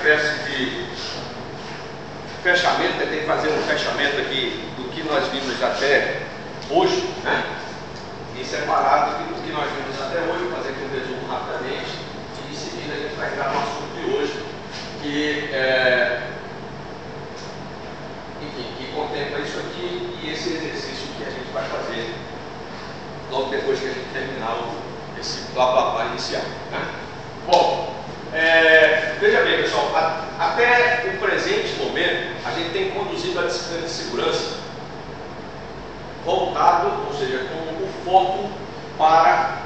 espécie de fechamento, tentei fazer um fechamento aqui do que nós vimos até hoje, né? E separado do que nós vimos até hoje, vou fazer aqui um resumo rapidamente, e em seguida a gente vai entrar no assunto de hoje, que enfim, que contempla isso aqui e esse exercício que a gente vai fazer logo depois que a gente terminar esse blá blá blá inicial, né? Bom, veja bem, pessoal, até o presente momento a gente tem conduzido a disciplina de segurança voltado, ou seja, com o foco para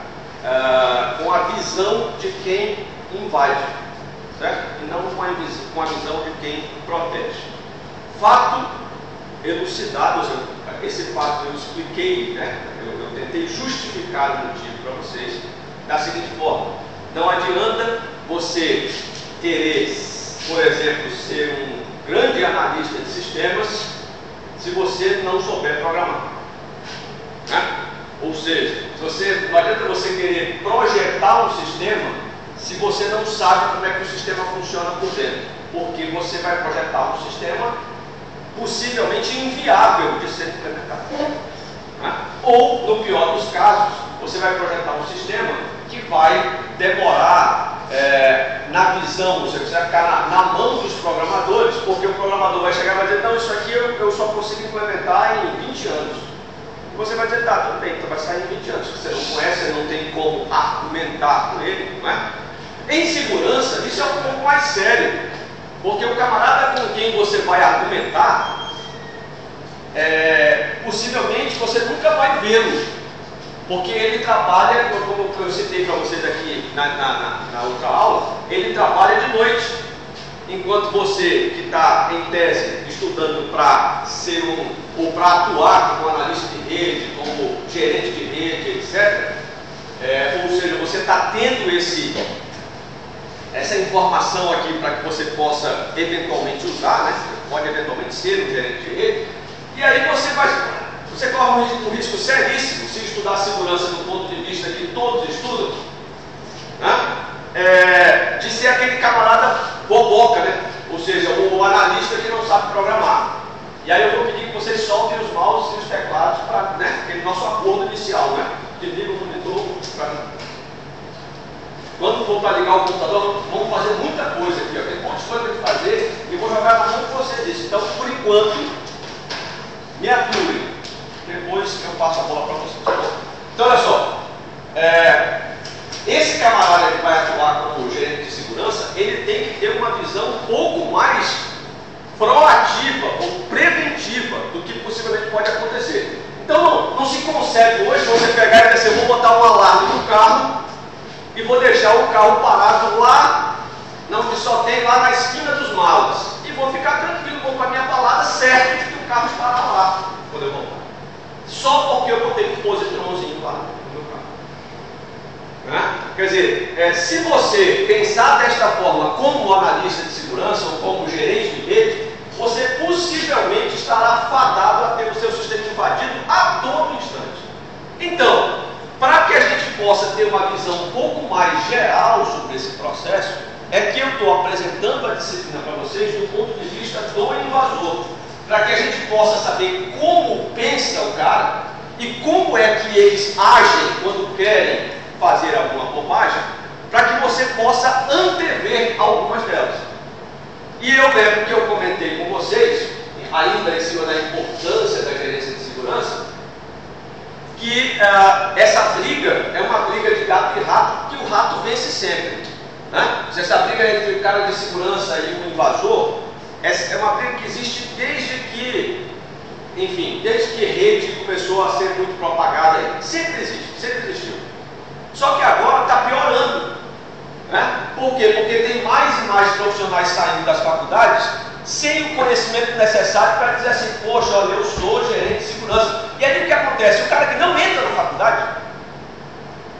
com a visão de quem invade, certo? E não com a visão de quem protege. Fato elucidado, ou seja, esse fato eu expliquei, né? Eu tentei justificar o motivo para vocês da seguinte forma: não adianta você querer, por exemplo, ser um grande analista de sistemas se você não souber programar, né? Ou seja, não adianta você querer projetar um sistema se você não sabe como é que o sistema funciona por dentro, porque você vai projetar um sistema possivelmente inviável de ser implementado, né? Ou, no pior dos casos, você vai projetar um sistema que vai demorar na visão, você vai ficar na mão dos programadores, porque o programador vai chegar e vai dizer: não, isso aqui eu só consigo implementar em 20 anos. E você vai dizer: tá, tudo bem, então vai sair em 20 anos, que você não conhece, você não tem como argumentar com ele, não é? Em segurança, isso é um pouco mais sério, porque o camarada com quem você vai argumentar, possivelmente você nunca vai vê-lo, porque ele trabalha, como eu citei para vocês aqui na outra aula, ele trabalha de noite, enquanto você que está em tese estudando para ser ou para atuar como analista de rede, como gerente de rede, etc. Ou seja, você está tendo essa informação aqui para que você possa eventualmente usar, né? Você pode eventualmente ser um gerente de rede, e aí você corre um risco seríssimo se estudar segurança do ponto de vista que todos estudam, né? De ser aquele camarada boboca, né? Ou seja, o analista que não sabe programar. E aí eu vou pedir que vocês soltem os mouses e os teclados para, né, aquele nosso acordo inicial, né? Desliga o monitor quando for para ligar o computador, vamos fazer muita coisa aqui, ó. Tem um monte de coisa para fazer e vou jogar na mão que vocês dizem. Então, por enquanto, me aturem. Depois eu passo a bola para vocês. Então, olha só. Esse camarada que vai atuar como gerente de segurança, ele tem que ter uma visão um pouco mais proativa ou preventiva do que possivelmente pode acontecer. Então, não se concebe hoje você pegar e dizer: eu vou botar um alarme no carro e vou deixar o carro parado lá, que só tem lá na esquina dos malas, e vou ficar tranquilo, vou com a minha balada certa de que o carro estará lá quando eu voltar, só porque eu botei um positrãozinho lá no meu carro, né? Quer dizer, se você pensar desta forma como analista de segurança ou como gerente de rede, você possivelmente estará fadado a ter o seu sistema invadido a todo instante. Então, para que a gente possa ter uma visão um pouco mais geral sobre esse processo, é que eu estou apresentando a disciplina para vocês do ponto de vista do invasor, para que a gente possa saber como pensa o cara e como é que eles agem quando querem fazer alguma bobagem, para que você possa antever algumas delas. E eu lembro que eu comentei com vocês, ainda em cima da importância da gerência de segurança, que essa briga é uma briga de gato e rato, que o rato vence sempre, né? Essa briga entre o cara de segurança e o invasor é uma briga que existe desde que rede começou a ser muito propagada aí. Sempre existe, sempre existiu. Só que agora está piorando, né? Por quê? Porque tem mais e mais profissionais saindo das faculdades sem o conhecimento necessário para dizer assim: poxa, olha, eu sou gerente de segurança. E aí o que acontece? O cara que não entra na faculdade,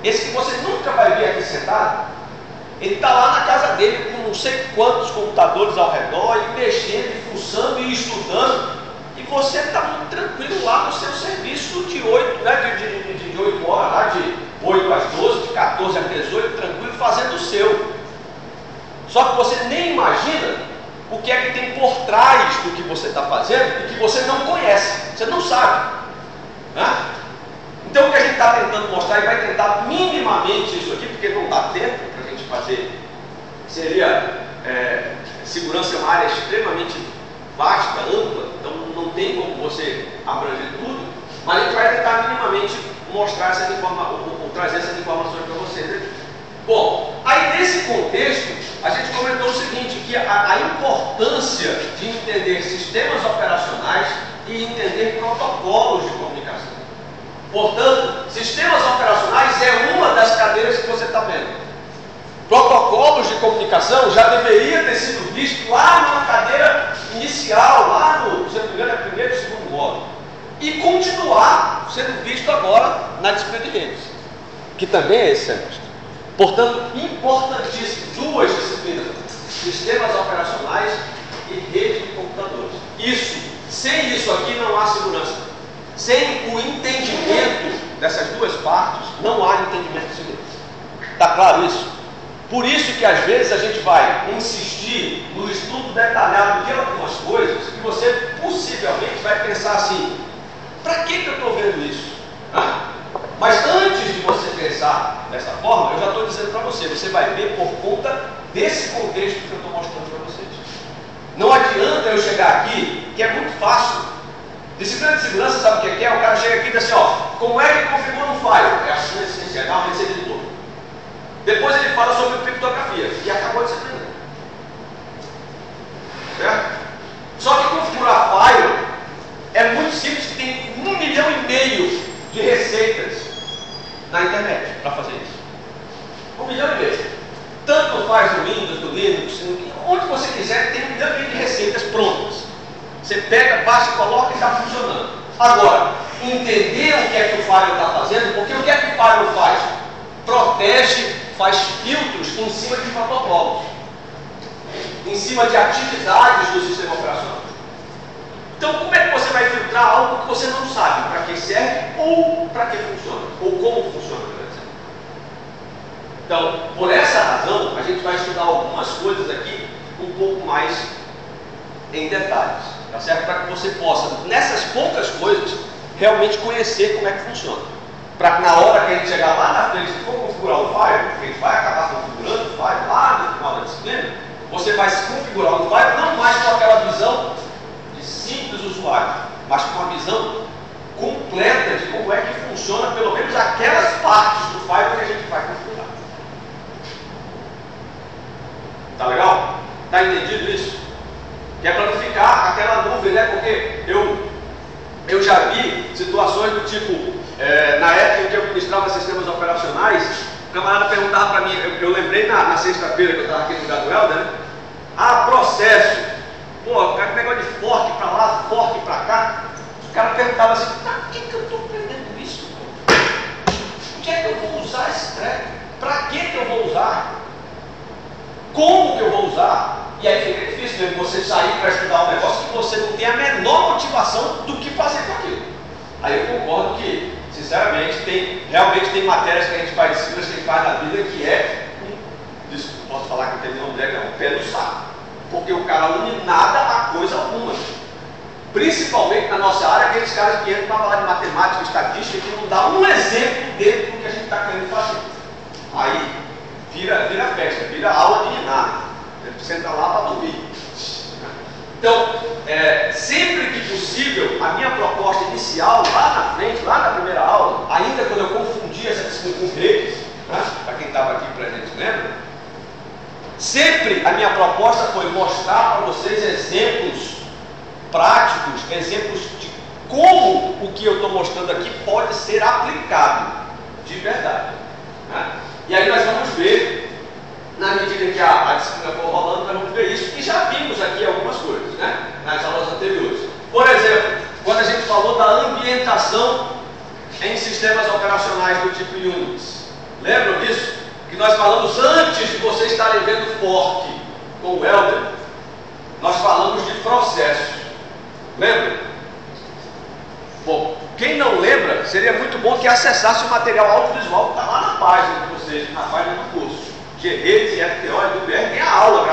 esse que você nunca vai ver aqui sentado, ele está lá na casa dele com não sei quantos computadores ao redor, e mexendo, e fuçando e estudando, e você está muito tranquilo lá no seu serviço de 8, né, de 8 horas, lá de 8 às 12, de 14 às 18, tranquilo, fazendo o seu. Só que você nem imagina o que é que tem por trás do que você está fazendo e que você não conhece, você não sabe. Né? Então o que a gente está tentando mostrar e vai tentar minimamente isso aqui, porque não dá tempo para a gente fazer, seria segurança é uma área extremamente vasta, ampla, então não tem como você abranger tudo, mas a gente vai tentar minimamente mostrar essa informação, ou trazer essas informações para vocês aqui. Bom, aí nesse contexto, a gente comentou o seguinte, que a importância de entender sistemas operacionais e entender protocolos de comunicação. Portanto, sistemas operacionais é uma das cadeiras que você está vendo. Protocolos de comunicação já deveria ter sido visto lá na cadeira inicial, lá no, se não me engano, é primeiro e segundo módulo. E continuar sendo visto agora na disciplina de redes, que também é esse semestre. Portanto, importantíssimo, duas disciplinas, sistemas operacionais e rede de computadores. Sem isso aqui não há segurança. Sem o entendimento dessas duas partes, não há entendimento de segurança. Está claro isso? Por isso que às vezes a gente vai insistir no estudo detalhado de algumas coisas que você possivelmente vai pensar assim, para que eu estou vendo isso? Mas antes de você pensar dessa forma, eu já estou dizendo para você, você vai ver por conta desse contexto que eu estou mostrando para vocês. Não adianta eu chegar aqui, que é muito fácil. Disciplina de segurança, sabe o que é? O cara chega aqui e diz assim, ó, como é que configura um file? É assim, essencial, dá uma receita de tudo. Depois ele fala sobre criptografia, e acabou a disciplina. Certo? Só que configurar file é muito simples, tem 1,5 milhão de receitas na internet para fazer isso. 1,5 milhão. Tanto faz no Windows, no Linux, onde você quiser, tem 1,5 milhão de receitas prontas. Você pega, baixa, coloca e está funcionando. Agora, entender o que é que o firewall está fazendo, porque o que é que o firewall faz? Protege, faz filtros em cima de protocolos, em cima de atividades do sistema operacional. Então, como é que você vai filtrar algo que você não sabe para que serve ou para que funciona, ou como funciona, por exemplo? Então, por essa razão, a gente vai estudar algumas coisas aqui um pouco mais em detalhes, tá certo? Para que você possa, nessas poucas coisas, realmente conhecer como é que funciona. Para que na hora que a gente chegar lá na frente, se for configurar o file, porque a gente vai acabar configurando o file lá no final da disciplina, você vai se configurar o file não mais com aquela visão de simples usuário, mas com uma visão completa de como é que funciona pelo menos aquelas partes do file que a gente vai configurar. Tá legal? Tá entendido isso? Que é para não ficar aquela nuvem, né? Porque eu já vi situações do tipo, na época em que eu ministrava sistemas operacionais, o camarada perguntava para mim, eu lembrei na sexta-feira que eu estava aqui no lugar do Helder, né? Processo. Pô, cara, negócio de fork para lá, fork para cá. O cara perguntava assim, para que eu estou aprendendo isso? Onde é que eu vou usar esse treco? Para que eu vou usar? Como que eu vou usar? E aí fica difícil mesmo você sair para estudar um negócio que você não tem a menor motivação do que fazer com aquilo. Aí eu concordo que, sinceramente, realmente tem matérias que a gente faz, disciplinas que a gente faz na vida que posso falar que não tem nenhum é um pé no saco. Porque o cara não une nada a coisa alguma. Principalmente na nossa área, aqueles caras que entram para falar de matemática, estatística, que não dá um exemplo dentro do que a gente está querendo fazer. Aí vira festa, vira aula de nada. Você entra lá para dormir. Então, sempre que possível, a minha proposta inicial, lá na frente, lá na primeira aula, ainda quando eu confundia essa disciplina com redes, né, para quem estava aqui presente, lembra? Sempre a minha proposta foi mostrar para vocês exemplos práticos, exemplos de como o que eu estou mostrando aqui pode ser aplicado de verdade. Né? E aí nós vamos ver, na medida que a disciplina for rolando, nós vamos ver isso, e já vimos aqui algumas coisas, né? Nas aulas anteriores. Por exemplo, quando a gente falou da ambientação em sistemas operacionais do tipo Unix. Lembram disso? Que nós falamos antes de vocês estarem vendo fork com o Helder. Nós falamos de processos. Lembra? Bom, quem não lembra, seria muito bom que acessasse o material audiovisual que está lá na página de vocês, na página do curso. Redes e FTO e do BR tem a aula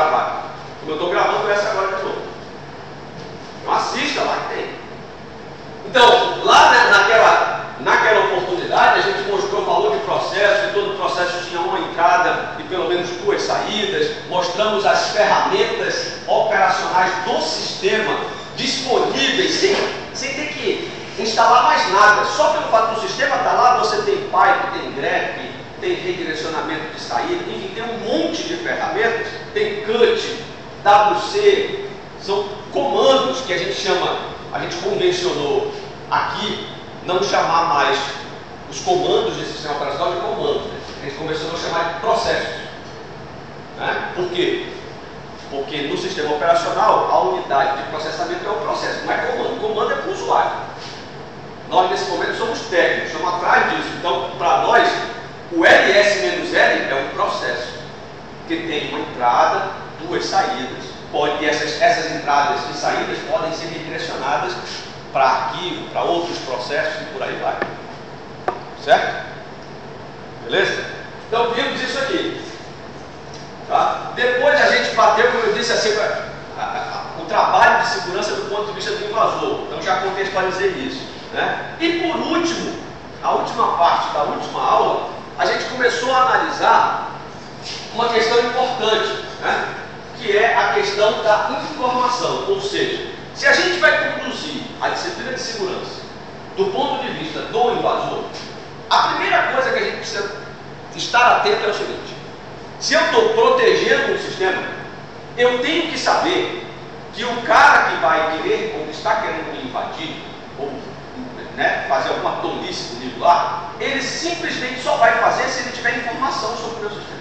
temos duas saídas, mostramos as ferramentas operacionais do sistema disponíveis, sem ter que instalar mais nada. Só pelo fato do sistema estar lá, você tem pipe, tem grep, tem redirecionamento de saída, enfim, tem um monte de ferramentas, tem cut, WC, são comandos que a gente convencionou aqui não chamar mais os comandos de sistema operacional de comandos, né? A gente convencionou chamar de processos. Né? Por quê? Porque no sistema operacional a unidade de processamento é o processo, não é comando. O comando é para o usuário. Nós nesse momento somos técnicos, estamos atrás disso. Então, para nós, o ls-l é um processo que tem uma entrada, duas saídas. E essas entradas e saídas podem ser redirecionadas para arquivo, para outros processos e por aí vai. Certo? Beleza? Então vimos isso aqui. Tá? Depois a gente bateu, como eu disse, assim, o trabalho de segurança do ponto de vista do invasor. Então já contextualizei isso. Né? E por último, a última parte da última aula, a gente começou a analisar uma questão importante, né? Que é a questão da informação. Ou seja, se a gente vai conduzir a disciplina de segurança do ponto de vista do invasor, a primeira coisa que a gente precisa estar atento é o seguinte: se eu estou protegendo um sistema, eu tenho que saber que o cara que vai querer, ou está querendo me invadir, ou né, fazer alguma tolice comigo lá, ele simplesmente só vai fazer se ele tiver informação sobre o meu sistema.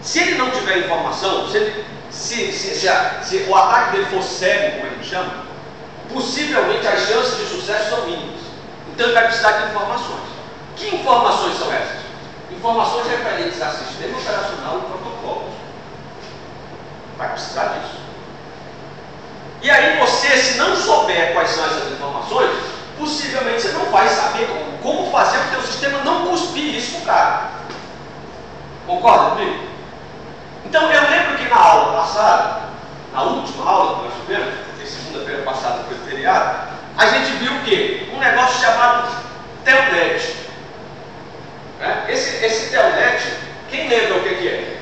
Se ele não tiver informação, se o ataque dele for cego, como ele chama, possivelmente as chances de sucesso são mínimas. Então ele vai precisar de informações. Que informações são essas? Informações referentes a sistema operacional e protocolos. Vai precisar disso. E aí você, se não souber quais são essas informações, possivelmente você não vai saber como fazer para o seu sistema não cuspir isso pro cara. Concorda comigo? Então eu lembro que na aula passada, na última aula que nós tivemos, porque segunda-feira passada foi feriado, a gente viu o quê? Um negócio chamado telnet. Esse telnet, quem lembra o que é?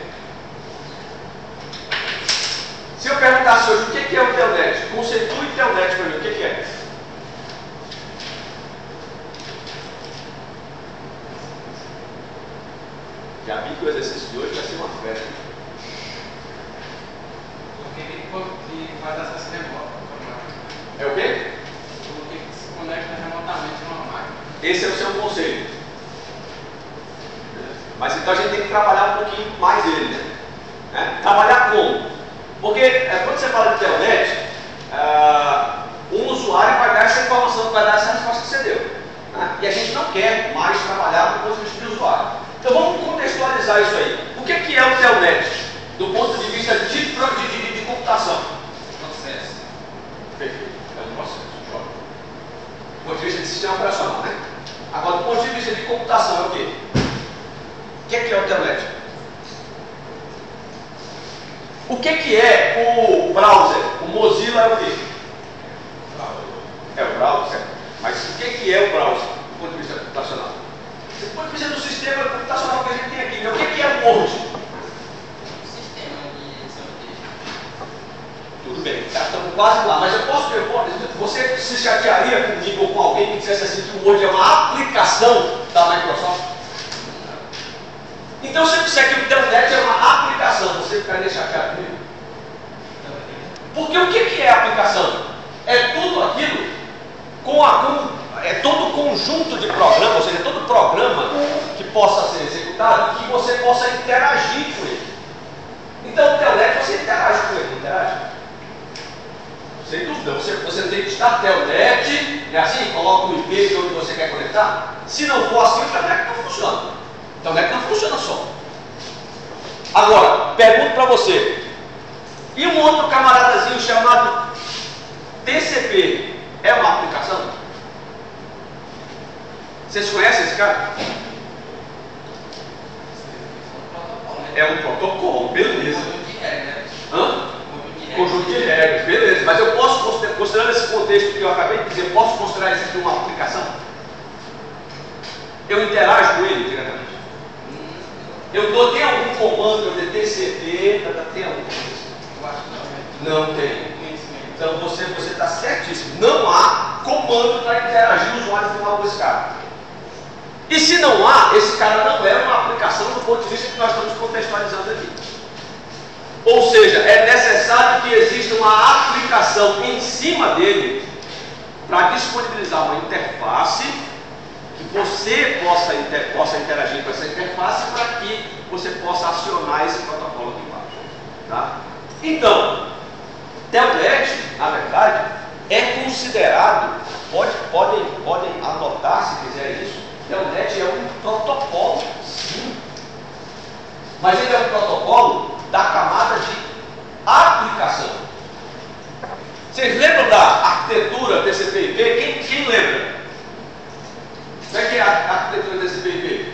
Se eu perguntasse hoje o que é o telnet, conceitue telnet para mim, o que é? Já vi que o exercício de hoje vai ser uma festa. Que faz acesso remoto. É o quê? Porque se conecta remotamente numa máquina. Esse é o seu conceito. Mas então a gente tem que trabalhar um pouquinho mais ele, né? Trabalhar como? Porque quando você fala de telnet, um usuário vai dar essa informação, vai dar essa resposta que você deu. Né? E a gente não quer mais trabalhar do ponto de vista do usuário. Então vamos contextualizar isso aí. O que é o telnet? Do ponto de vista de computação. Processo. Perfeito. É um processo. Joga. Do ponto de vista de sistema operacional, né? Agora, do ponto de vista de computação, é o quê? O que é o telnet? O que é o browser? O Mozilla é o quê? É o browser, certo? Mas o que é o browser, do ponto de vista computacional? Do ponto de vista do sistema computacional que a gente tem aqui, né? O que é o Word? Tudo bem, já estamos quase lá, mas eu posso perguntar, você se chatearia comigo ou com alguém que dissesse assim que o Word é uma aplicação da Microsoft? Então se eu disser que o telnet é uma aplicação, você ficaria chateado comigo? Porque o que é a aplicação? É tudo aquilo é todo o conjunto de programas, ou seja, todo programa que possa ser executado e que você possa interagir com ele. Então o telnet você interage com ele, não interage? Sem dúvida, você tem que estar telnet, é assim, coloca o IP de onde você quer conectar. Se não for assim, o telnet não funciona. O telnet não funciona só. Agora, pergunto para você, e um outro camaradazinho chamado TCP é uma aplicação? Vocês conhecem esse cara? É um protocolo, beleza. Conjunto de regras, beleza. Mas eu posso, considerando esse contexto que eu acabei de dizer, posso considerar isso aqui uma aplicação? Eu interajo com ele diretamente? Tem algum comando de TCP? Tem algum comando? Eu acho que não. Não tem. Então você está certíssimo. Não há comando para interagir o usuário final com esse cara. E se não há, esse cara não é uma aplicação do ponto de vista que nós estamos contextualizando aqui. Ou seja, é necessário que exista uma aplicação em cima dele para disponibilizar uma interface que você possa interagir com essa interface para que você possa acionar esse protocolo aqui embaixo. Tá? Então, Telnet, na verdade, é considerado, podem anotar se quiser isso, Telnet é um protocolo, sim, mas ele é um protocolo da camada de aplicação. Vocês lembram da arquitetura TCP/IP? Quem lembra? Como é que é a arquitetura TCP/IP?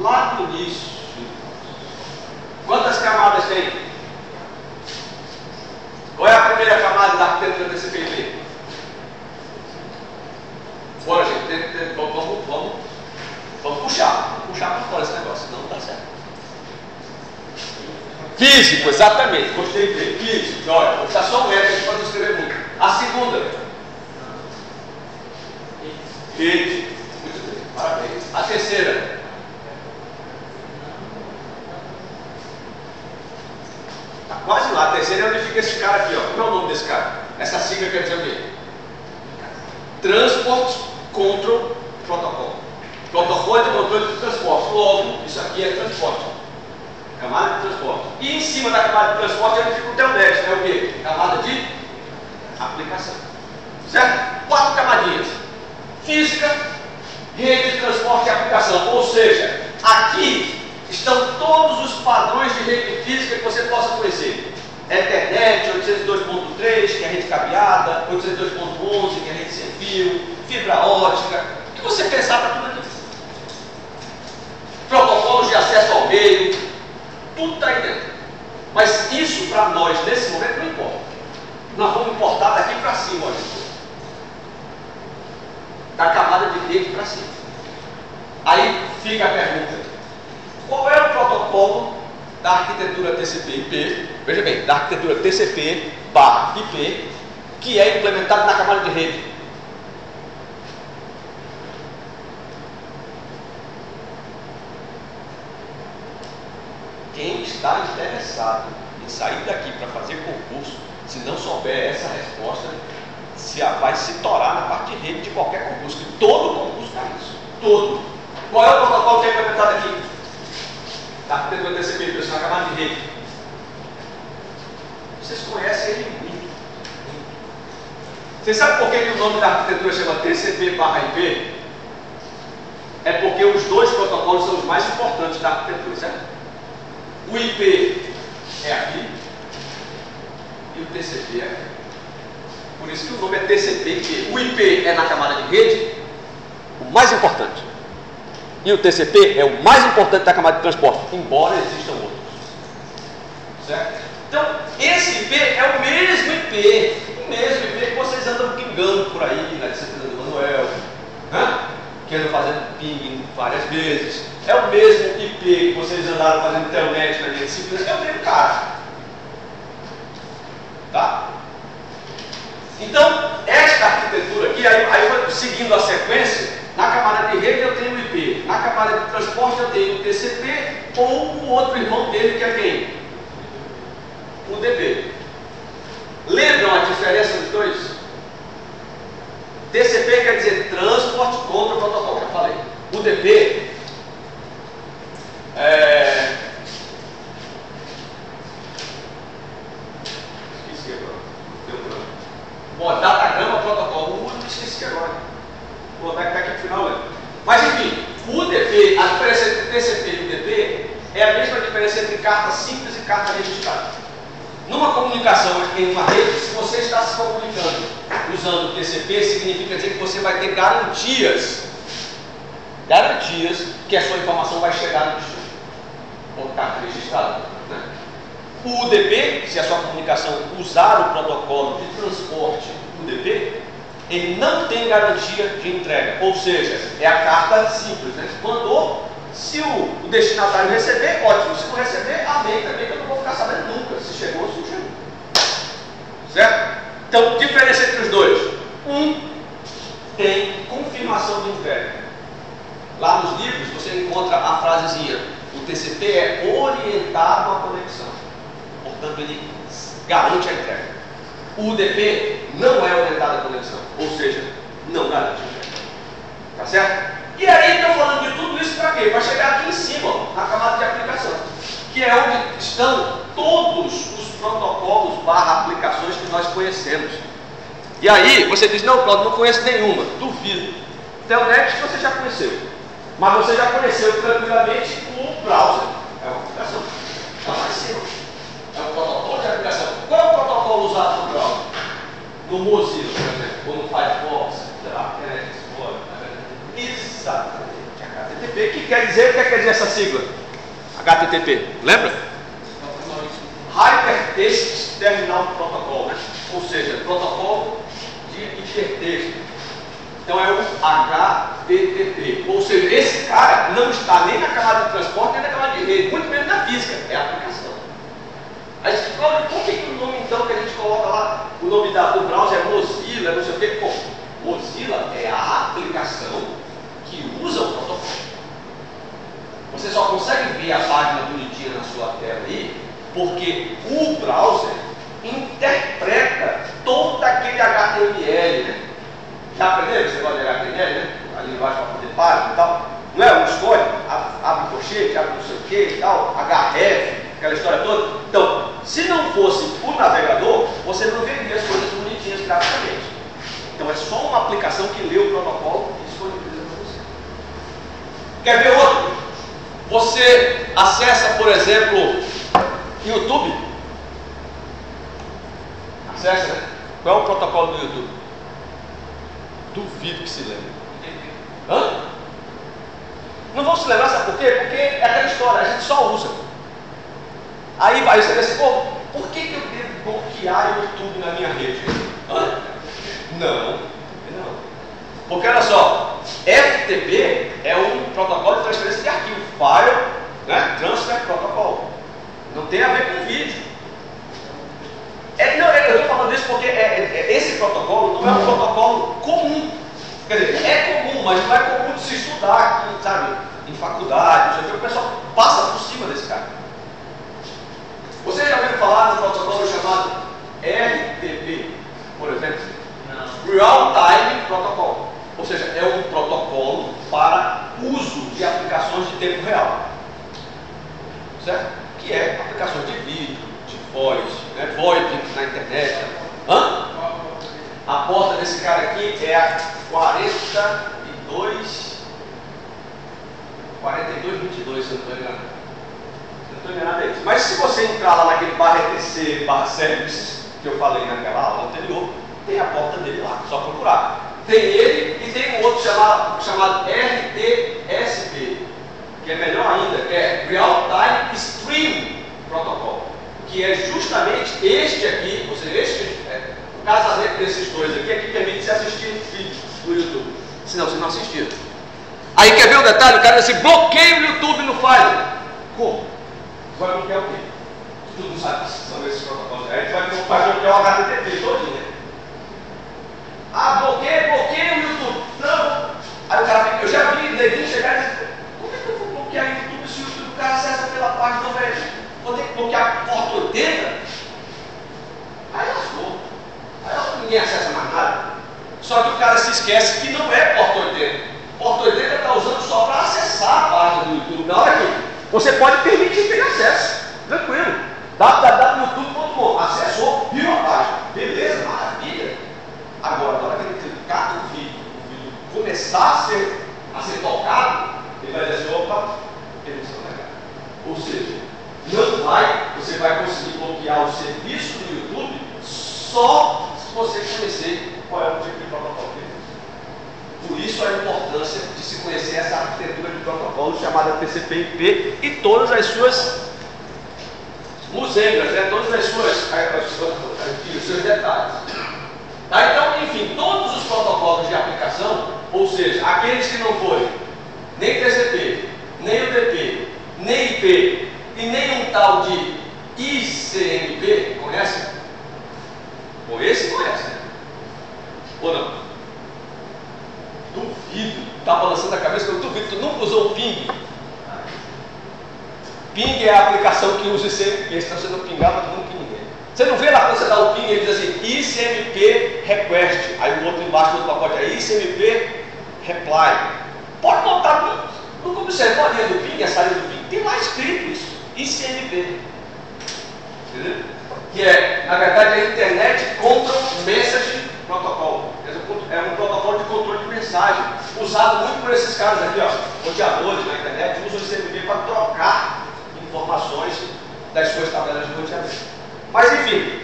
Lá no início. Quantas camadas tem? Qual é a primeira camada da arquitetura TCP/IP? Bora, gente, vamos puxar por fora esse negócio, senão não dá certo. Físico, exatamente, gostei de ver. Físico, olha, vou botar só um letra aqui para não escrever muito. A segunda? Rede. Muito bem, parabéns. A terceira? Está quase lá. A terceira é onde fica esse cara aqui, ó. Como é o nome desse cara? Essa sigla quer dizer o quê? Transport Control Protocol. Protocolo é de controle de transporte. Logo, isso aqui é transporte. Camada de transporte. E em cima da camada de transporte é onde fica o Telnet. É o quê? Camada de aplicação. Certo? 4 camadinhas. Física, rede de transporte e aplicação. Ou seja, aqui estão todos os padrões de rede física que você possa conhecer. Ethernet 802.3, que é a rede cabeada, 802.11, que é a rede sem fio, fibra ótica. O que você pensar para tudo aqui? Protocolos de acesso ao meio. Tudo está aí dentro. Mas isso para nós, nesse momento, não importa. Nós vamos importar daqui para cima, olha. Da camada de rede para cima. Aí fica a pergunta: qual é o protocolo da arquitetura TCP/IP? Veja bem, da arquitetura TCP/IP, que é implementado na camada de rede? Quem está interessado em sair daqui para fazer concurso, se não souber essa resposta, vai se torar na parte de rede de qualquer concurso, que todo concurso faz isso. Todo. Qual é o protocolo que é implementado aqui? Da arquitetura TCP/IP, na camada de rede. Vocês conhecem ele muito. Vocês sabem por que o nome da arquitetura chama TCP/IP? É porque os dois protocolos são os mais importantes da arquitetura, certo? O IP é aqui e o TCP é aqui. Por isso que o nome é TCP/IP. O IP é na camada de rede, o mais importante. E o TCP é o mais importante da camada de transporte, embora existam outros. Certo? Então, esse IP é o mesmo IP. O mesmo IP que vocês andam pingando por aí, na disciplina do Manuel. Que andam fazendo ping várias vezes. É o mesmo IP que vocês andaram fazendo Telnet na minha disciplina. É o mesmo cara. Tá? Então, esta arquitetura aqui, aí seguindo a sequência, na camada de rede eu tenho o IP, na camada de transporte eu tenho o TCP ou o outro irmão dele, que é quem? O DP. Lembram a diferença dos dois? TCP quer dizer Transport Control Protocol, já falei. O DP esqueci agora. Deu branco. Bom, Datagrama Protocol. O último esqueci agora. Vou botar aqui no final, né? Mas enfim, o UDP, a diferença entre TCP e UDP é a mesma diferença entre carta simples e carta registrada. Numa comunicação em uma rede, se você está se comunicando usando TCP, significa dizer que você vai ter garantias que a sua informação vai chegar no destino, por carta registrada. Né? O UDP, se a sua comunicação usar o protocolo de transporte UDP, ele não tem garantia de entrega, ou seja, é a carta simples, né? Mandou, Se o destinatário receber, ótimo. Se não receber, amém também, que eu não vou ficar sabendo nunca se chegou ou se não chegou. Certo? Então, diferença entre os dois. Um tem confirmação do inverno. Lá nos livros você encontra a frasezinha: o TCP é orientado à conexão. Portanto, ele garante a entrega. O UDP não é orientado à conexão, ou seja, não garante a entrega. Tá certo? E aí, estou falando de tudo isso para quê? Para chegar aqui em cima, ó, na camada de aplicação, que é onde estão todos os protocolos / aplicações que nós conhecemos. E aí, você diz: não, Cláudio, não conheço nenhuma. Duvido. Telnet você já conheceu, mas você já conheceu tranquilamente o browser. É uma aplicação. Está lá em cima. É um protocolo de aplicação. Qual é o protocolo usado no browser? No Mozilla, por exemplo, ou no Firefox, sei lá, Internet Explorer. Exatamente. HTTP. O que quer dizer essa sigla? HTTP. Lembra? Hypertext Terminal Protocol, né? Ou seja, protocolo de hipertexto. Então é o HTTP. Ou seja, esse cara não está nem na camada de transporte, nem na camada de rede, muito menos na física. É a aplicação. Aí você fala: por que o nome então que a gente coloca lá, o nome do browser é Mozilla, não sei o quê? Pô, Mozilla é a aplicação que usa o protocolo. Você só consegue ver a página bonitinha na sua tela aí, porque o browser interpreta todo aquele HTML, né? Já aprenderam esse negócio de HTML, né? A linguagem para fazer página e tal. Não é? O escolhe, abre colchete, abre não sei o que e tal, href, aquela história toda. Então, se não fosse o navegador, você não veria as coisas bonitinhas graficamente. Então é só uma aplicação que lê o protocolo e disponibiliza para você. Quer ver outro? Você acessa, por exemplo, YouTube. Acessa, né? Qual é o protocolo do YouTube? Duvido que se lembre. Hã? Não vão se lembrar, sabe por quê? Porque é aquela história, a gente só usa. Aí vai você dizer: pô, por que eu devo bloquear o YouTube na minha rede? Hã? Não. Porque olha só, FTP é um protocolo de transferência de arquivo, File, né? Transfer Protocol. Não tem a ver com vídeo. Eu estou falando isso porque esse protocolo não é um protocolo comum. Quer dizer, é comum, mas não é comum de se estudar aqui, sabe? Em faculdade, não sei o que, o pessoal passa por cima desse cara. Você já ouviu falar no protocolo chamado RTP, por exemplo? Não. Real Time Protocol. Ou seja, é um protocolo para uso de aplicações de tempo real. Certo? Que é aplicações de vídeo, de voz, né? VoIP na internet. Hã? A porta desse cara aqui é a 4222, se eu não estou enganado. Se eu não estou enganado é isso. Mas se você entrar lá naquele /etc/services que eu falei naquela aula anterior, tem a porta dele lá, só procurar. Tem ele e tem um outro chamado RTSP, que é melhor ainda, que é Real Time Stream Protocol, que é justamente este aqui, ou seja, o casamento desses dois aqui é que permite se assistir vídeo no YouTube. Senão você não assistia. Aí quer ver um detalhe? O cara diz assim: bloqueia o YouTube no File. Como? Você vai bloquear o quê? Tu não sabe são esses protocolos. Aí a gente vai bloquear o HTTP todinho, né? Ah, bloqueia o YouTube. Não. Aí o cara fica: eu já vi neguinho chegar e dizer: como é que eu vou bloquear o YouTube se o YouTube o cara acessa pela página? Não, velho. Vou ter que bloquear a porta 80? Aí lascou. Aí ninguém acessa mais nada. Só que o cara se esquece que não é porta 80. Porta 80 está usando só para acessar a página do YouTube. Na hora que você pode permitir que ele acesse. Tranquilo. www.youtube.com. Acessou, viu a página. Beleza, maravilha. Agora, na hora que ele clicar no vídeo, o vídeo começar a ser tocado, ele vai dizer: opa, permissão negada. Ou seja, você vai conseguir bloquear o serviço do YouTube só se você conhecer qual é o tipo de protocolo que ele usa. Por isso a importância de se conhecer essa arquitetura de protocolo chamada TCP/IP e todas as suas musengras, né? Todas as os seus detalhes. Tá? Então, enfim, todos os protocolos de aplicação, ou seja, aqueles que não forem nem TCP, nem o DP, nem IP e nem um tal de ICMP, conhece? Ou esse conhece, né? Ou não? Duvido, tá balançando a cabeça que eu duvido, tu nunca usou o Ping. Ping é a aplicação que usa ICMP, senão você não pingava nunca ninguém. Você não vê lá quando você dá o Ping, ele diz assim, ICMP Request, aí o outro embaixo do outro pacote é ICMP Reply. Pode botar no observar a linha do Ping, a saída do Ping, tem lá escrito isso, ICMP. Entendeu? Que é, na verdade, a Internet Control Message Protocol. É um protocolo de controle de mensagem, usado muito por esses caras aqui, ó, roteadores na internet, usam o ICMP para trocar informações das suas tabelas de roteamento. Mas enfim,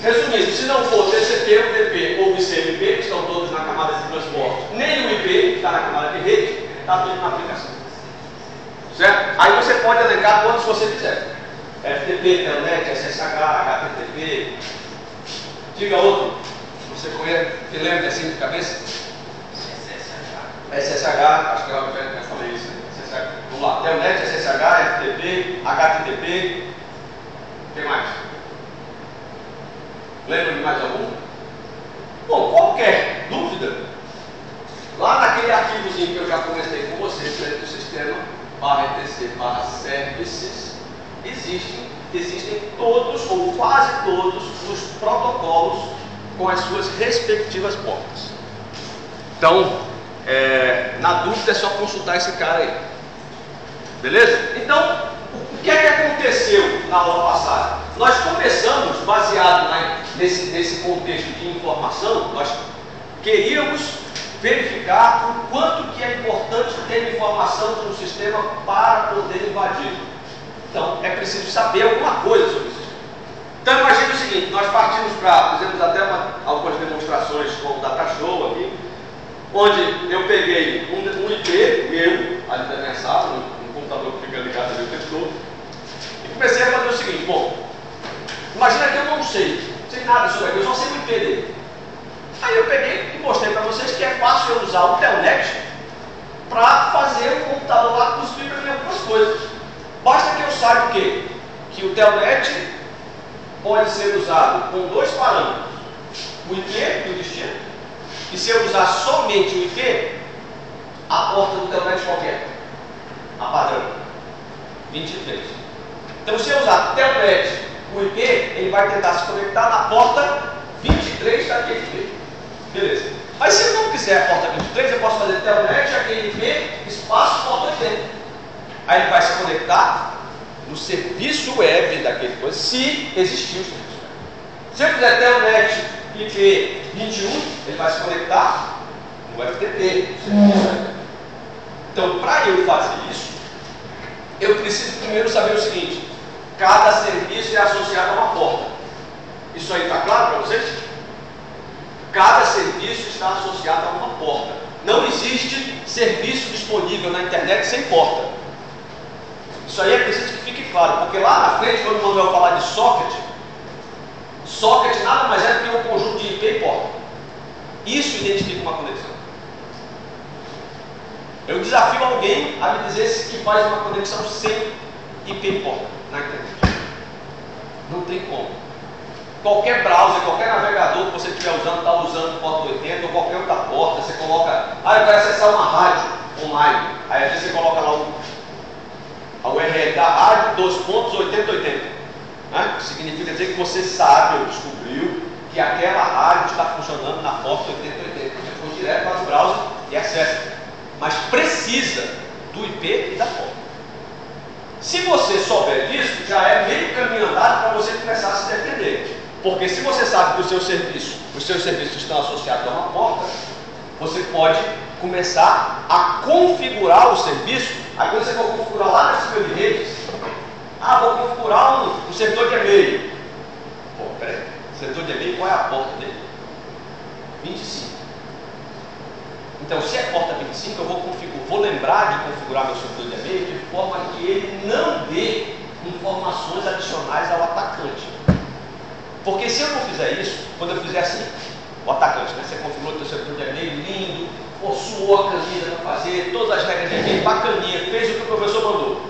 resumindo, se não for o TCP, o DP ou o ICMP, que estão todos na camada de transporte, nem o IP, que está na camada de rede, está tudo na aplicação. Certo? Aí você pode elencar quantos você quiser. FTP, Telnet, SSH, HTTP. Diga outro. Você conhece, que lembra assim de cabeça? SSH, acho que eu já falei isso. SSH. Vamos lá, Telnet, SSH, FTP, HTTP. O que mais? Lembra de mais algum? Bom, qualquer dúvida, lá naquele arquivozinho que eu já comentei com vocês, dentro do sistema, /etc/services, existem todos ou quase todos os protocolos com as suas respectivas portas. Então, na dúvida é só consultar esse cara aí. Beleza? Então, o que é que aconteceu na aula passada? Nós começamos, baseado nesse contexto de informação, nós queríamos verificar o quanto que é importante ter informação de um sistema para poder invadir. Então, é preciso saber alguma coisa sobre isso. Então, imagine o seguinte, nós partimos fizemos até algumas demonstrações com o Data Show aqui, onde eu peguei um IP meu, ali da minha sala, no computador que fica ligado ali o tempo todo, e comecei a fazer o seguinte, bom, imagina que eu não sei nada sobre aquilo, eu só sei o IP dele. Aí eu peguei e mostrei para vocês que é fácil eu usar o Telnet para fazer o computador lá cuspir para mim algumas coisas. Basta que eu saiba o quê? Que o Telnet pode ser usado com dois parâmetros, o IP e o destino. E se eu usar somente o IP, a porta do Telnet qualquer, a padrão, 23. Então se eu usar Telnet com IP, ele vai tentar se conectar na porta 23 daquele IP. Beleza. Mas se eu não quiser a porta 23, eu posso fazer Telnet, aquele IP, espaço, porta 80. Aí ele vai se conectar no serviço web daquele coisa, se existir o serviço web. Se eu quiser Telnet IP 21, ele vai se conectar no FTP. Então, para eu fazer isso, eu preciso primeiro saber o seguinte: cada serviço é associado a uma porta. Isso aí está claro para vocês? Cada serviço está associado a uma porta. Não existe serviço disponível na internet sem porta. Isso aí é preciso que fique claro, porque lá na frente, quando o Manuel falar de socket nada mais é do que um conjunto de IP e porta. Isso identifica uma conexão. Eu desafio alguém a me dizer que faz uma conexão sem IP e porta na internet. Não tem como. Qualquer browser, qualquer navegador que você estiver usando, está usando porta 80 ou qualquer outra porta, você coloca, eu quero acessar uma rádio online, aí às vezes você coloca lá a URL da rádio, 2.8080, né? Significa dizer que você sabe ou descobriu que aquela rádio está funcionando na porta 8080. Você foi direto para o browser e acessa, mas precisa do IP e da porta. Se você souber disso, já é meio caminho andado para você começar a se defender. Porque se você sabe que os seus serviços estão associados a uma porta, você pode começar a configurar o serviço. Aí quando você for configurar lá no servidor de redes, vou configurar um servidor de e-mail. Pô, peraí, servidor de e-mail, qual é a porta dele? 25. Então, se é porta 25, eu vou lembrar de configurar meu servidor de e-mail de forma que ele não dê informações adicionais ao atacante. Porque se eu não fizer isso, quando eu fizer assim, o atacante, né? Você configurou o seu servidor de e-mail lindo, suou a camisa para fazer, todas as regras de e-mail, bacaninha, fez o que o professor mandou.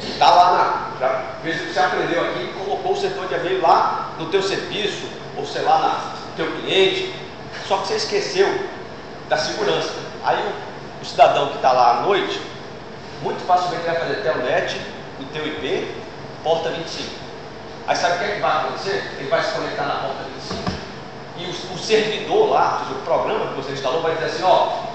Está lá já fez o que você aprendeu aqui, colocou o setor de e-mail lá no teu serviço, ou sei lá, no teu cliente, só que você esqueceu da segurança. Aí o cidadão que está lá à noite, muito facilmente vai fazer telnet no teu IP, porta 25. Aí sabe o que é que vai acontecer? Ele vai se conectar na porta 25 e o servidor lá, ou seja, o programa que você instalou vai dizer assim, ó,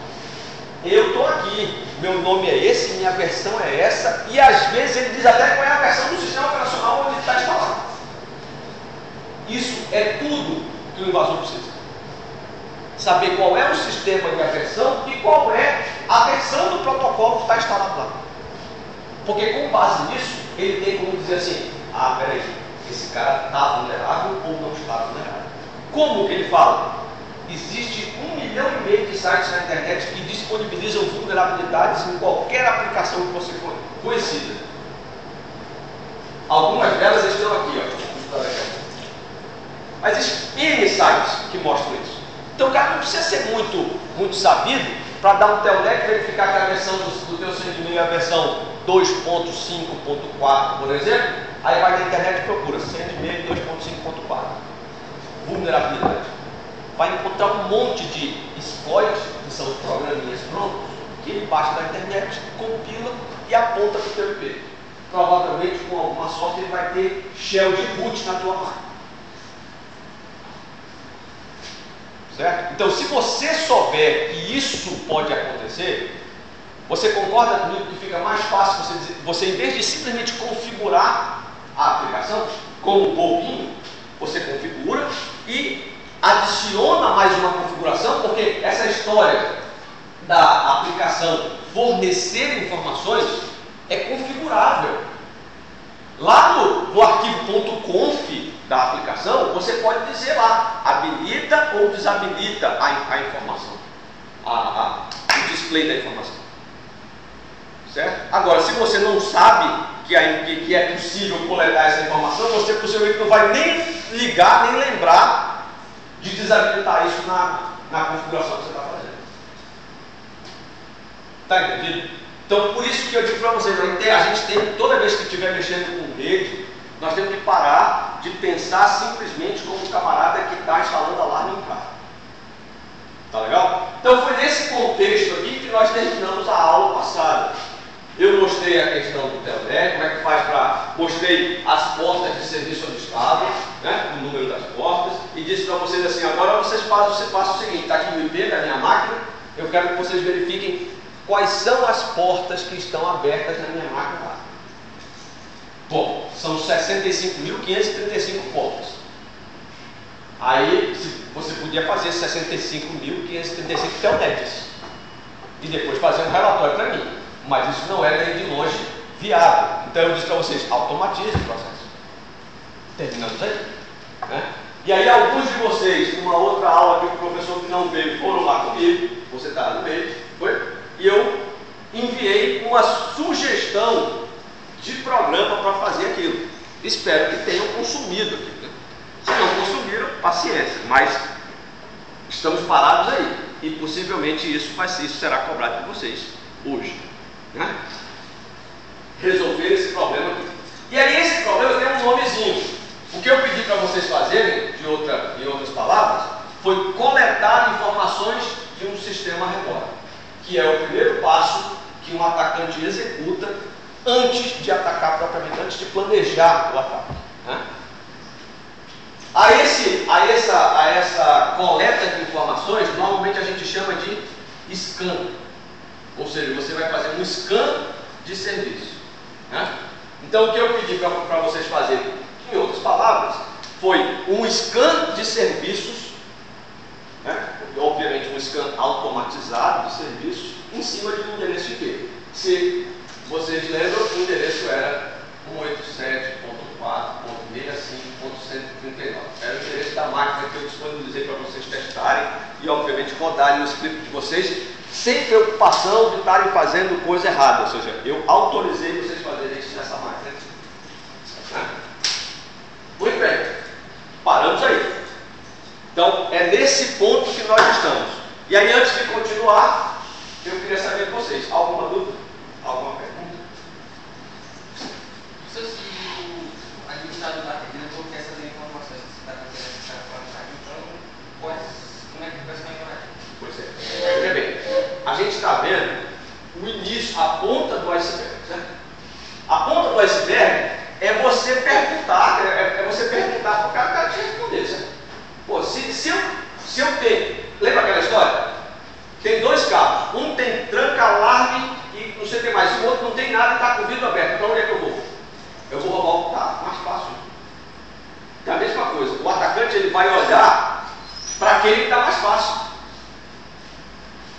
eu estou aqui, meu nome é esse, minha versão é essa, e às vezes ele diz até qual é a versão do sistema operacional onde ele está instalado. Isso é tudo que o invasor precisa. Saber qual é o sistema e a versão e qual é a versão do protocolo que está instalado lá. Porque com base nisso, ele tem como dizer assim, ah, peraí, esse cara está vulnerável ou não está vulnerável. Como que ele fala? Existe 1,5 milhão de sites na internet que disponibilizam vulnerabilidades em qualquer aplicação que você for conhecida. Algumas delas estão aqui, ó. Mas existem N sites que mostram isso. Então o cara não precisa ser muito sabido para dar um telnet e verificar que a versão do teu CNMI é a versão 2.5.4, por exemplo. Aí vai na internet e procura CNMI 2.5.4. Vulnerabilidade. Vai encontrar um monte de exploits, que são programinhas prontos, que ele baixa da internet, compila e aponta para o teu IP. Provavelmente, com alguma sorte, ele vai ter shell de boot na tua máquina. Certo? Então, se você souber que isso pode acontecer, você concorda comigo que fica mais fácil você em vez de simplesmente configurar a aplicação como um pouquinho, você configura e adiciona mais uma configuração, porque essa história da aplicação fornecer informações é configurável. Lá no arquivo .conf da aplicação, você pode dizer lá, habilita ou desabilita a informação, o display da informação. Certo? Agora, se você não sabe que é possível coletar essa informação, você possivelmente não vai nem ligar, nem lembrar de desabilitar isso na configuração que você está fazendo. Está entendido? Então, por isso que eu digo para vocês, a gente tem, toda vez que estiver mexendo com rede, nós temos que parar de pensar simplesmente como um camarada que está instalando alarme em casa. Tá legal? Então, foi nesse contexto aqui que nós terminamos a aula passada. Eu mostrei a questão do telnet, como é que faz para... Mostrei as portas de serviço onde estavam, né, o número das portas, e disse para vocês assim, agora vocês façam o seguinte, está aqui o IP da minha máquina, eu quero que vocês verifiquem quais são as portas que estão abertas na minha máquina lá. Bom, são 65.535 portas. Aí você podia fazer 65.535 telnets e depois fazer um relatório para mim. Mas isso não é nem de longe viável. Então eu disse para vocês, automatize o processo. Terminamos aí. Né? E aí alguns de vocês, numa outra aula que o professor que não veio, foram lá comigo, você está no meio, foi? E eu enviei uma sugestão de programa para fazer aquilo. Espero que tenham consumido aquilo. Né? Se não consumiram, paciência, mas estamos parados aí. E possivelmente isso será cobrado de vocês hoje. Né? Resolver esse problema aqui. E aí esse problema tem um nomezinho. O que eu pedi para vocês fazerem, em outras palavras, foi coletar informações de um sistema remoto, que é o primeiro passo que um atacante executa antes de atacar propriamente, antes de planejar o ataque. Né? A essa coleta de informações, normalmente a gente chama de scan. Ou seja, você vai fazer um scan de serviço. Né? Então, o que eu pedi para vocês fazerem, em outras palavras, foi um scan de serviços, né? Obviamente um scan automatizado de serviços, em cima de um endereço IP. Se vocês lembram, o endereço era 187.4.65.139. Era o endereço da máquina que eu disponibilizei para vocês testarem e, obviamente, rodarem no script de vocês, sem preocupação de estarem fazendo coisa errada. Ou seja, eu autorizei vocês fazerem isso nessa máquina. Né? Muito bem. Paramos aí. Então, é nesse ponto que nós estamos. E aí, antes de continuar, eu queria saber de vocês. Alguma dúvida? você perguntar, é você perguntar para o cara te responder, certo? Pô, se eu tenho, lembra aquela história? Tem dois carros, um tem tranca, alarme e não sei o que mais, e o outro não tem nada e está com o vidro aberto. Para onde é que eu vou? Eu vou roubar o carro, mais fácil. É a mesma coisa, o atacante ele vai olhar para aquele que está mais fácil.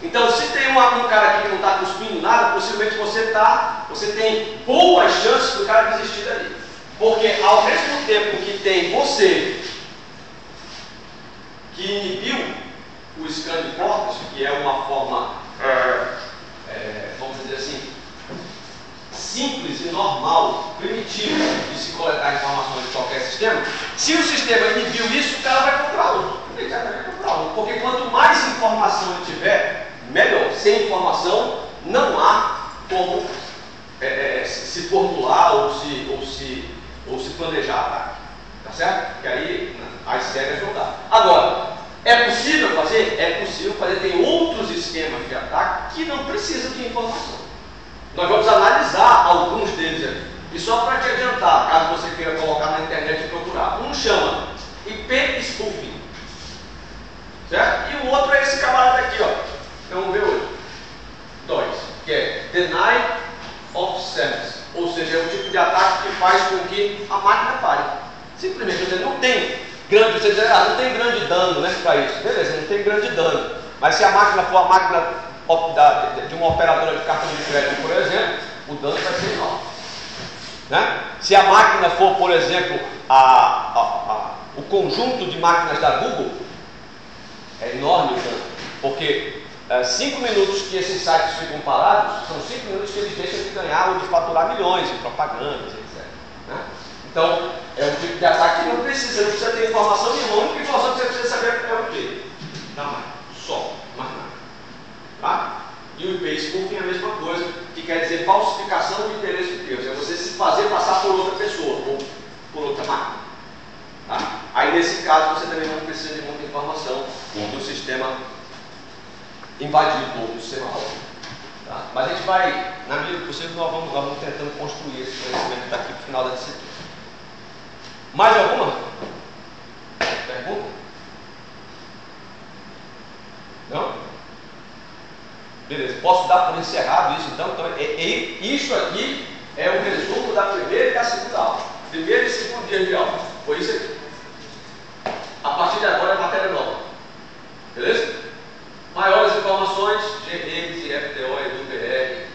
Então, se tem um cara aqui que não está cuspindo nada, possivelmente você tem boas chances do cara desistir dali. Porque ao mesmo tempo que tem você que inibiu o scan de portas, que é uma forma, vamos dizer assim, simples e normal, primitiva de se coletar informações de qualquer sistema, se o sistema inibiu isso, o cara vai comprar outro. Ele vai comprar outro. Porque quanto mais informação ele tiver, melhor. Sem informação, não há como se formular ou se planejar ataque. Tá certo? Porque aí as cegas não dá. Agora, é possível fazer? É possível fazer. Tem outros esquemas de ataque que não precisam de informação. Nós vamos analisar alguns deles aqui. E só para te adiantar, caso você queira colocar na internet e procurar. Um chama IP Spoofing. Certo? E o outro é esse camarada aqui, ó. Então vamos ver hoje. 2. Que é Deny of Service. Ou seja, é o tipo de ataque que faz com que a máquina pare. Simplesmente, você não tem grande, você diz, não tem grande dano, né, para isso. Beleza, não tem grande dano. Mas se a máquina for a máquina de uma operadora de cartão de crédito, por exemplo, o dano vai ser enorme. Né? Se a máquina for, por exemplo, o conjunto de máquinas da Google, é enorme o dano. Porque 5 minutos que esses sites ficam parados, são 5 minutos que eles deixam de ganhar ou de faturar milhões em propagandas, etc. Né? Então, é um tipo de ataque que não precisa ter informação nenhuma. A única informação que você precisa saber é o quê? Da máquina. Só, mais nada. Tá? E o IP Spoofing é a mesma coisa, que quer dizer falsificação de interesse de Deus. É você se fazer passar por outra pessoa ou por outra máquina. Tá? Aí, nesse caso, você também não precisa de muita informação do sistema invadido ou do sistema alvo. Tá? Mas a gente vai, na medida do possível, nós vamos tentando construir esse conhecimento daqui para o final da disciplina. Mais alguma pergunta? Não? Beleza, posso dar por encerrado isso então? Então isso aqui é o resumo da primeira e da segunda aula. Primeiro e segundo dia de aula. Foi isso aqui. A partir de agora é matéria nova. Beleza? Maiores informações, GRIMS e FTO e do BR.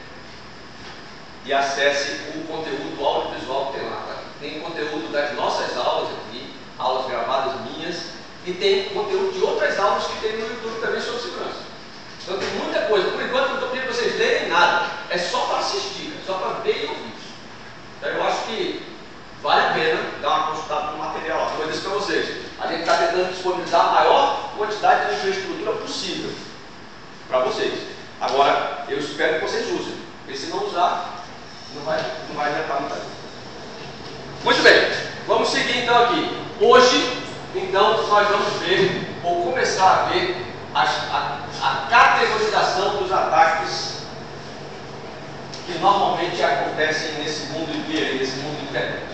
E acesse o conteúdo audiovisual que tem lá. Tá? Tem conteúdo das nossas aulas aqui, aulas gravadas minhas, e tem conteúdo de outras aulas que tem no YouTube também sobre segurança. Então tem muita coisa. Por enquanto não estou pedindo para vocês lerem nada. É só para assistir, é só para ver e ouvir. Então eu acho que vale a pena dar uma consultada no material. Como eu disse para vocês, a gente está tentando disponibilizar a maior quantidade de infraestrutura possível para vocês. Agora, eu espero que vocês usem. Porque se não usar, não vai adiantar muita coisa. Muito bem, vamos seguir então aqui. Hoje, então, nós vamos ver, ou começar a ver, a categorização dos ataques que normalmente acontecem nesse mundo inteiro, nesse mundo internet.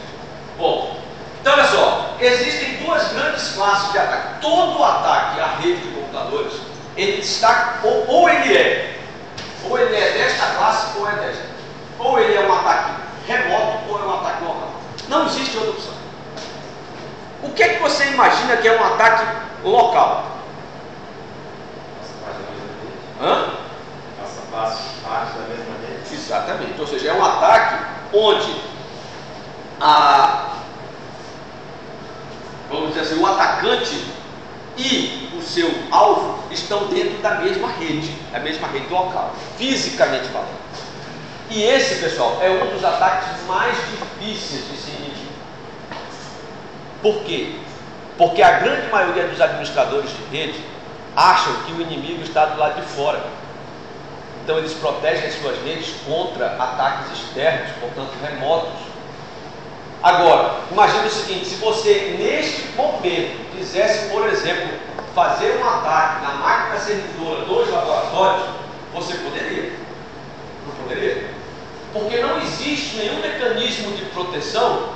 Bom, então olha só, existem duas grandes classes de ataque. Todo ataque à rede de computadores, ele está, ou ele é desta classe ou é desta. Ou ele é um ataque remoto ou é um ataque local. Não existe outra opção. O que é que você imagina que é um ataque local? Faça parte da mesma rede. Exatamente. Ou seja, é um ataque onde vamos dizer assim, o atacante e o seu alvo estão dentro da mesma rede local, fisicamente falando. E esse, pessoal, é um dos ataques mais difíceis de se inibir. Por quê? Porque a grande maioria dos administradores de rede acham que o inimigo está do lado de fora. Então eles protegem as suas redes contra ataques externos, portanto remotos. Agora, imagine o seguinte, se você neste momento quisesse, por exemplo, fazer um ataque na máquina servidora dos laboratórios, você poderia. Não poderia? Porque não existe nenhum mecanismo de proteção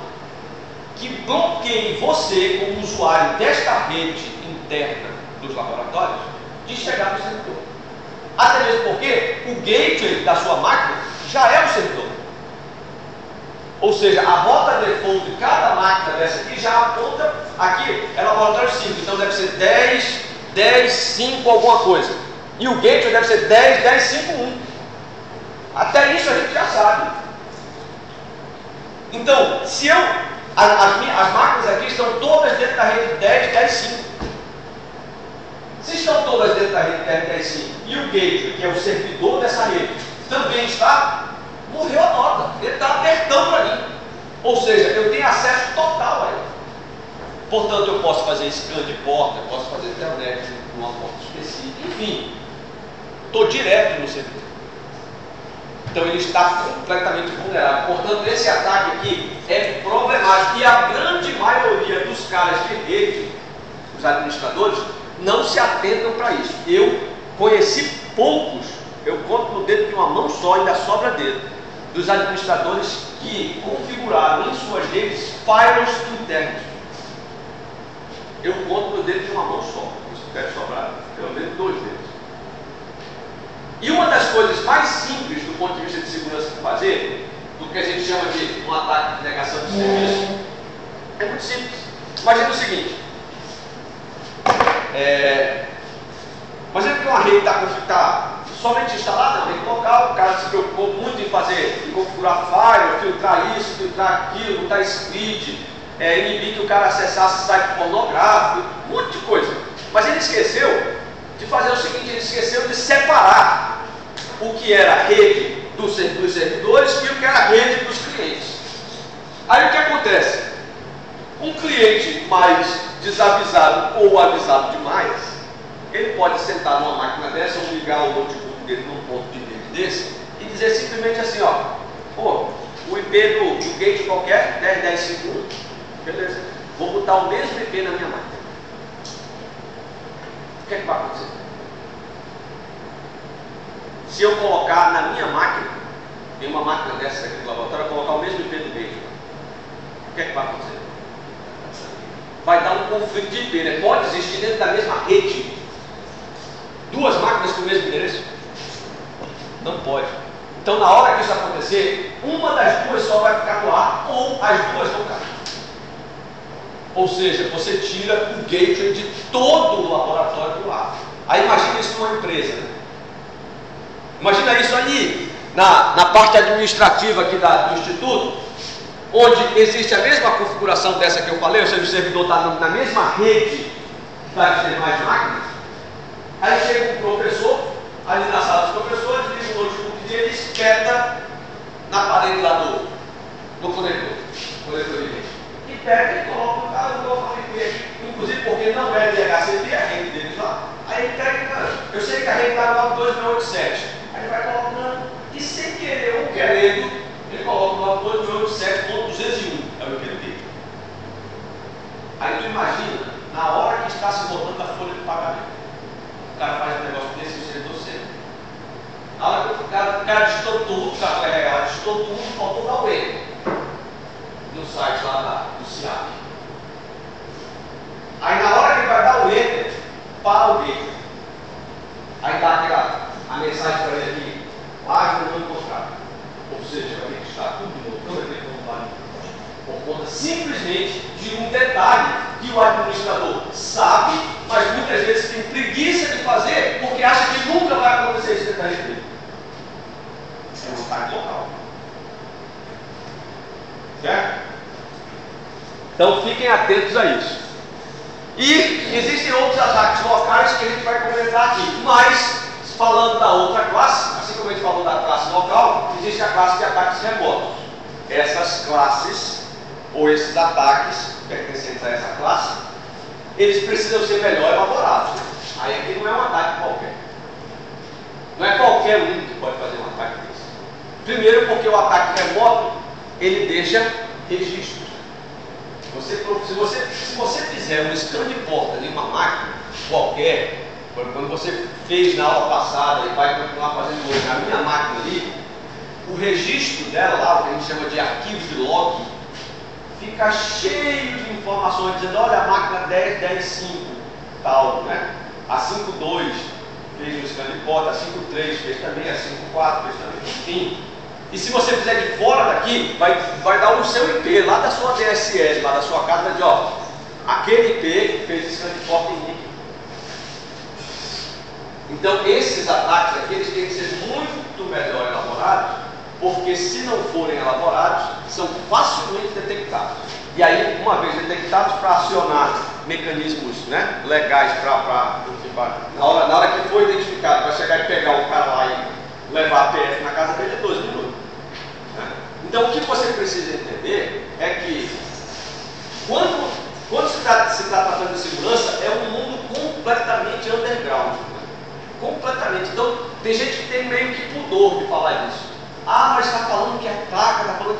que bloqueie você, como usuário desta rede interna dos laboratórios, de chegar no servidor. Até mesmo porque o gateway da sua máquina já é o servidor. Ou seja, a rota default de cada máquina dessa aqui já aponta, aqui é laboratório 5, então deve ser 10, 10, 5 alguma coisa. E o gateway deve ser 10, 10, 5, 1. Até isso a gente já sabe. Então, se as máquinas aqui estão todas dentro da rede 10, 10, 5. Se estão todas dentro da rede 10, 10, 5 e o gateway, que é o servidor dessa rede, também está, morreu a nota. Ele está apertando para mim. Ou seja, eu tenho acesso total a ele. Portanto, eu posso fazer scan de porta, eu posso fazer internet numa porta específica, enfim. Estou direto no servidor. Então ele está completamente vulnerável. Portanto, esse ataque aqui é problemático. E a grande maioria dos caras de rede, os administradores, não se atentam para isso. Eu conheci poucos, eu conto no dedo de uma mão só, ainda sobra dedo, dos administradores que configuraram em suas redes firewalls internos. Eu conto no dedo de uma mão só. Se deve sobrar, pelo menos 2 dedos. E uma das coisas mais simples do ponto de vista de segurança de fazer, do que a gente chama de um ataque de negação de serviço, é muito simples. Imagina o seguinte: imagina que uma rede está somente instalada, uma rede local, o cara se preocupou muito em fazer, em configurar firewall, filtrar isso, filtrar aquilo, botar script, inibir que o cara acessasse site pornográfico, um monte de coisa. Mas ele esqueceu de fazer o seguinte: ele esqueceu de separar o que era a rede dos servidores e o que era a rede dos clientes. Aí o que acontece? Um cliente mais desavisado ou avisado demais, ele pode sentar numa máquina dessa ou ligar o notebook dele num ponto de rede desse e dizer simplesmente assim, ó, pô, o IP do gate qualquer, 10.10.5.1, beleza, vou botar o mesmo IP na minha máquina. O que é que vai acontecer? Se eu colocar na minha máquina, em uma máquina dessa aqui do laboratório, eu colocar o mesmo IP do gate, o que é que vai acontecer? Vai dar um conflito de IP, né? Pode existir dentro da mesma rede 2 máquinas com o mesmo endereço? Não pode. Então, na hora que isso acontecer, uma das 2 só vai ficar no ar ou as 2 vão cair. Ou seja, você tira o gateway de todo o laboratório do ar. Aí imagina isso numa empresa, né? Imagina isso ali na parte administrativa aqui do Instituto, onde existe a mesma configuração dessa que eu falei, ou seja, o servidor está na mesma rede das demais máquinas. Aí chega um professor, ali na sala dos professores, liga o notebook dele e espeta na parede lá do conector de rede. E pega e coloca no cara, eu vou fazer IP, inclusive porque não é DHCP, a rede deles lá. Aí ele pega, cara, eu sei que a rede está no 92687. Aí ele vai colocando, e sem querer ou querendo, ele coloca no 92687.201, é o IP dele. Aí tu imagina, na hora que está se botando a folha de pagamento, o cara faz um negócio desse e o servidor sempre. Na hora que o cara digitou tudo, o cara vai regar, digitou tudo, faltou dar o erro no site lá do CIAP. Aí na hora que ele vai dar o enter, para o gate. Aí dá a mensagem para ele aqui, página não encontrada. Ou seja, vai ter que estar tudo de novo, não vai ter como vale. Por conta simplesmente de um detalhe que o administrador sabe, mas muitas vezes tem preguiça de fazer, porque acha que nunca vai acontecer isso dentro da rede dele. É um ataque local. Certo? Então fiquem atentos a isso. E existem outros ataques locais que a gente vai comentar aqui. Mas, falando da outra classe, assim como a gente falou da classe local, existe a classe de ataques remotos. Essas classes, ou esses ataques pertencentes a essa classe, eles precisam ser melhor elaborados. Aí aqui não é um ataque qualquer. Não é qualquer um que pode fazer um ataque desse. Primeiro porque o ataque remoto, ele deixa registros. Se você fizer um scan de porta de uma máquina qualquer, quando você fez na aula passada e vai continuar fazendo hoje na minha máquina ali, o registro dela lá, o que a gente chama de arquivo de log, fica cheio de informações, dizendo, olha, a máquina 10.10.5, tal, né? A 5.2 fez um scan de porta, a 5.3 fez também, a 5.4 fez também, enfim. E se você fizer de fora daqui, vai dar o seu IP lá da sua DSL, lá da sua casa, vai dizer, ó, aquele IP fez o scan de porta em mim. Então esses ataques aqui, eles têm que ser muito melhor elaborados, porque se não forem elaborados, são facilmente detectados. E aí, uma vez detectados, para acionar mecanismos, né, legais na hora que for identificado, para chegar e pegar o cara lá e levar a PF na casa dele, é 2 minutos. Né? Então o que você precisa entender é que quando se está tratando de segurança, é um mundo completamente underground. Né? Completamente. Então tem gente que tem meio que pudor de falar disso. Ah, mas está falando que ataca, está falando...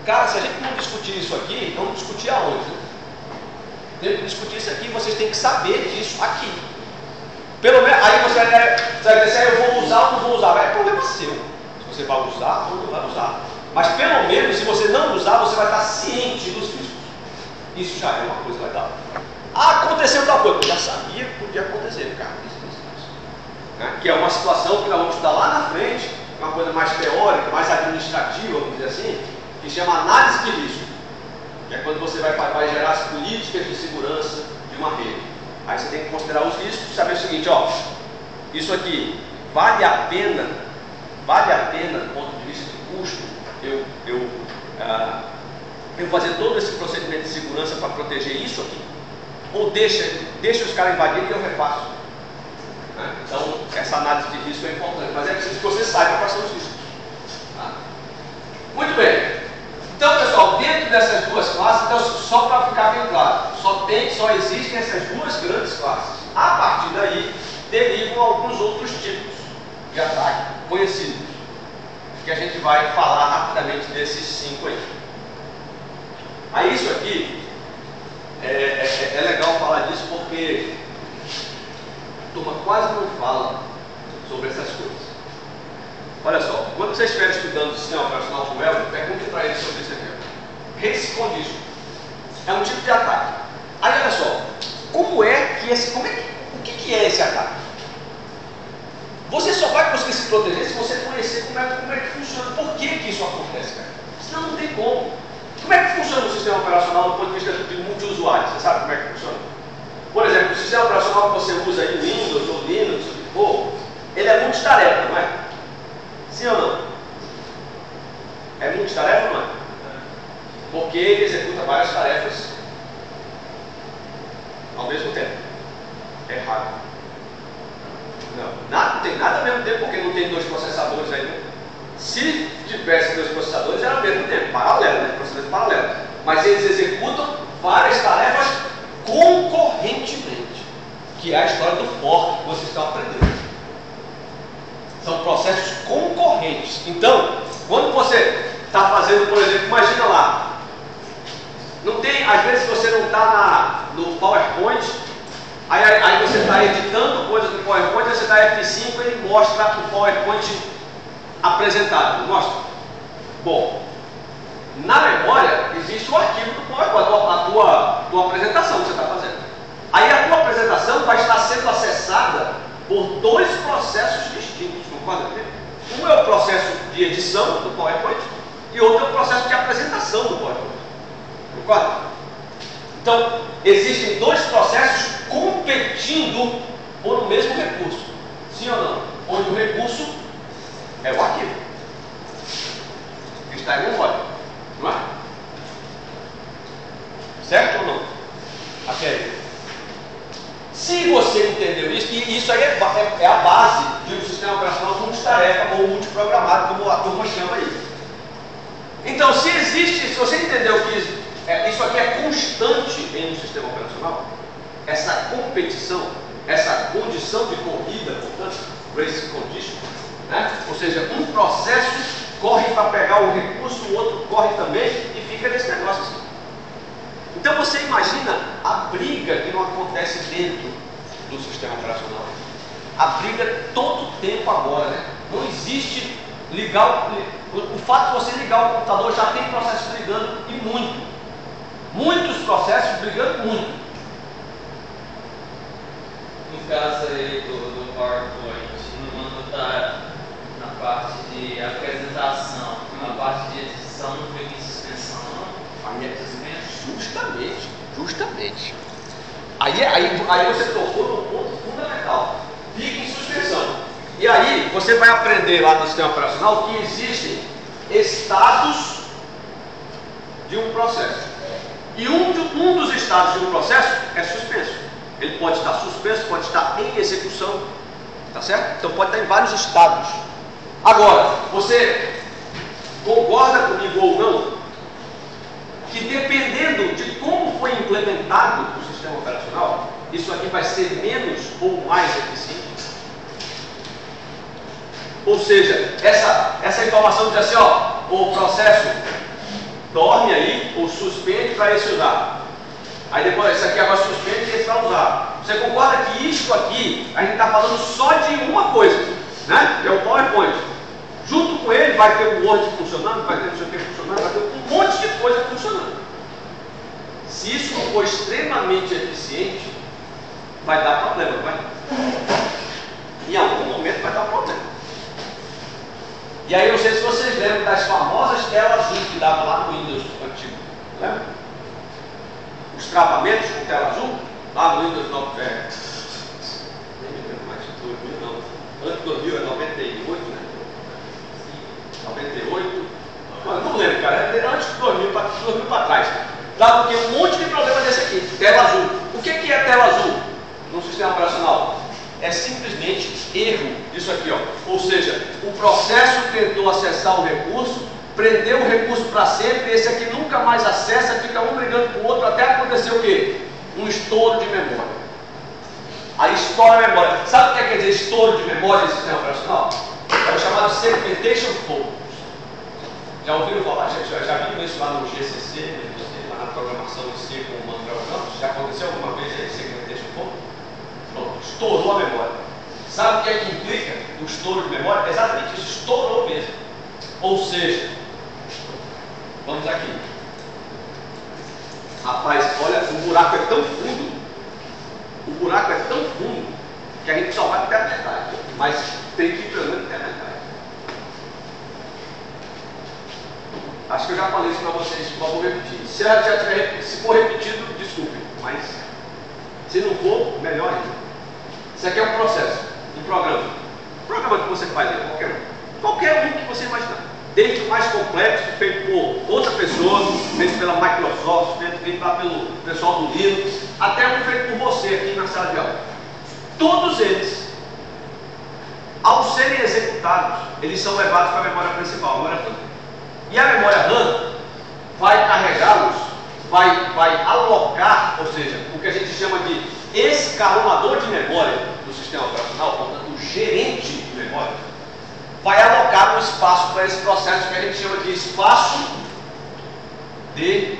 Cara, se a gente não discutir isso aqui, vamos discutir aonde? Né? Tem que discutir isso aqui, vocês têm que saber disso aqui. Pelo menos, aí você vai dizer, eu vou usar ou não vou usar. É problema seu. Se você vai usar ou não vai usar. Mas pelo menos, se você não usar, você vai estar ciente dos riscos. Isso já é uma coisa legal. Ah, aconteceu tal coisa. Eu já sabia que podia acontecer, cara. Isso. Né? Que é uma situação que nós vamos estudar lá na frente, uma coisa mais teórica, mais administrativa, vamos dizer assim, que chama análise de risco. Que é quando você vai gerar as políticas de segurança de uma rede. Aí você tem que considerar os riscos e saber o seguinte, ó, isso aqui vale a pena do ponto de vista de custo, eu fazer todo esse procedimento de segurança para proteger isso aqui? Ou deixa os caras invadirem e eu refaço? Né? Então, essa análise de risco é importante, mas é preciso que você saiba quais são os riscos. Tá? Muito bem. Então, pessoal, dentro dessas duas classes, então, só para ficar bem claro, só existem essas duas grandes classes. A partir daí, derivam alguns outros tipos de ataque conhecidos, que a gente vai falar rapidamente desses 5 aí. Aí isso aqui é legal falar disso porque a turma quase não fala sobre essas coisas. Olha só, quando vocês estiverem estudando o sistema operacional com o Elvio, pergunte para ele sobre isso aqui. Race condition é um tipo de ataque. Aí olha só, o que é esse ataque? Você só vai conseguir se proteger se você conhecer como é que funciona, por que isso acontece, cara. Senão não tem como. Como é que funciona o sistema operacional do ponto de vista de multiusuário? Você sabe como é que funciona? Por exemplo, o sistema operacional que você usa aí, Windows ou Linux, o que for, ele é multitarefa, não é? Sim ou não? É multitarefa ou não é? Porque ele executa várias tarefas ao mesmo tempo. É errado. Não tem nada ao mesmo tempo, porque não tem 2 processadores aí. Né? Se tivesse 2 processadores, era ao mesmo tempo, paralelo, né? Processadores paralelos. Mas eles executam várias tarefas concorrentemente, que é a história do fork que vocês estão aprendendo. São processos concorrentes. Então, quando você está fazendo, por exemplo, imagina lá, não tem, às vezes você não está no PowerPoint, aí você está editando coisas do PowerPoint, aí você está F5 e ele mostra o PowerPoint apresentado, mostra? Bom, na memória existe o arquivo do PowerPoint, a tua apresentação que você está fazendo. Aí a tua apresentação vai estar sendo acessada por 2 processos distintos, concorda comigo? Um é o processo de edição do PowerPoint e outro é o processo de apresentação do PowerPoint. Concorda? Então, existem 2 processos competindo por o mesmo recurso. Sim ou não? Onde o recurso é o arquivo. Está em memória. Não é? Certo ou não? Ok. Se você entendeu isso, e isso aí é a base de um sistema operacional multitarefa ou multiprogramado, como a turma chama aí. Então, se você entendeu que isso aqui é constante em um sistema operacional, essa competição, essa condição de corrida, portanto, race condition, né? Ou seja, um processo corre para pegar o recurso, o outro corre também e fica nesse negócio assim. Então você imagina a briga que não acontece dentro do sistema operacional. A briga todo tempo agora, né? Não existe o fato de você ligar o computador já tem processo brigando e muito. Muitos processos brigando muito. No caso aí do PowerPoint, quando está na parte de apresentação, a parte de edição não fica em suspensão, não? Aí é justamente. Aí você tocou no ponto fundamental. Fica em suspensão. E aí você vai aprender lá no sistema operacional que existem estados de um processo. E um dos estados de um processo é suspenso. Ele pode estar suspenso, pode estar em execução, tá certo? Então pode estar em vários estados. Agora, você concorda comigo ou não que dependendo de como foi implementado o sistema operacional, isso aqui vai ser menos ou mais eficiente? Ou seja, essa informação diz assim, ó, o processo dorme aí ou suspende para esse usar. Aí depois, isso aqui agora suspende e esse vai usar. Você concorda que isso aqui, a gente está falando só de uma coisa, né? É o PowerPoint. Junto com ele vai ter o Word funcionando, vai ter não sei o que funcionando, vai ter um monte de coisa funcionando. Se isso não for extremamente eficiente, vai dar problema, não vai? Em algum momento vai dar problema. E aí, eu não sei se vocês lembram das famosas telas azul que dava lá no Windows antigo. Lembra? Os travamentos com tela azul, lá no Windows 9. Nem me lembro mais de 2000, não. Antes de 2000 é 98, né? 98. Mano, não lembro, cara. Antes de 2000 para trás. Dava porque um monte de problema desse aqui. Tela azul. O que é tela azul no sistema operacional? É simplesmente erro disso aqui, ó. Ou seja, o processo tentou acessar o recurso, prendeu o recurso para sempre, esse aqui nunca mais acessa, fica um brigando com o outro, até acontecer o quê? Um estouro de memória. Aí estoura a memória. Sabe o que quer dizer estouro de memória no sistema operacional? É o chamado segmentation fault. Já ouviram falar? Já viram isso lá no GCC, lá na programação em C com o Manuel Campos? Já aconteceu alguma vez aí segmentation fault? Pronto, estourou a memória. Sabe o que é que implica o estouro de memória? É exatamente isso, estourou mesmo. Ou seja, vamos aqui. Rapaz, olha, o buraco é tão fundo, que a gente só vai até a metade. Mas tem que ir pelo menos até a metade. Acho que eu já falei isso para vocês, mas vou repetir. Se for repetido, desculpem, mas se não for, melhor ainda. Isso aqui é um processo, um programa. O programa que você faz é qualquer um que você imaginar. Desde o mais complexo, feito por outra pessoa, feito pela Microsoft, feito lá pelo pessoal do Linux, até um feito por você aqui na sala de aula. Todos eles, ao serem executados, eles são levados para a memória principal, a memória RAM. E a memória RAM vai carregá-los, vai alocar, ou seja, o que a gente chama de escalonador de memória do sistema operacional, portanto, o gerente de memória, vai alocar um espaço para esse processo que a gente chama de espaço de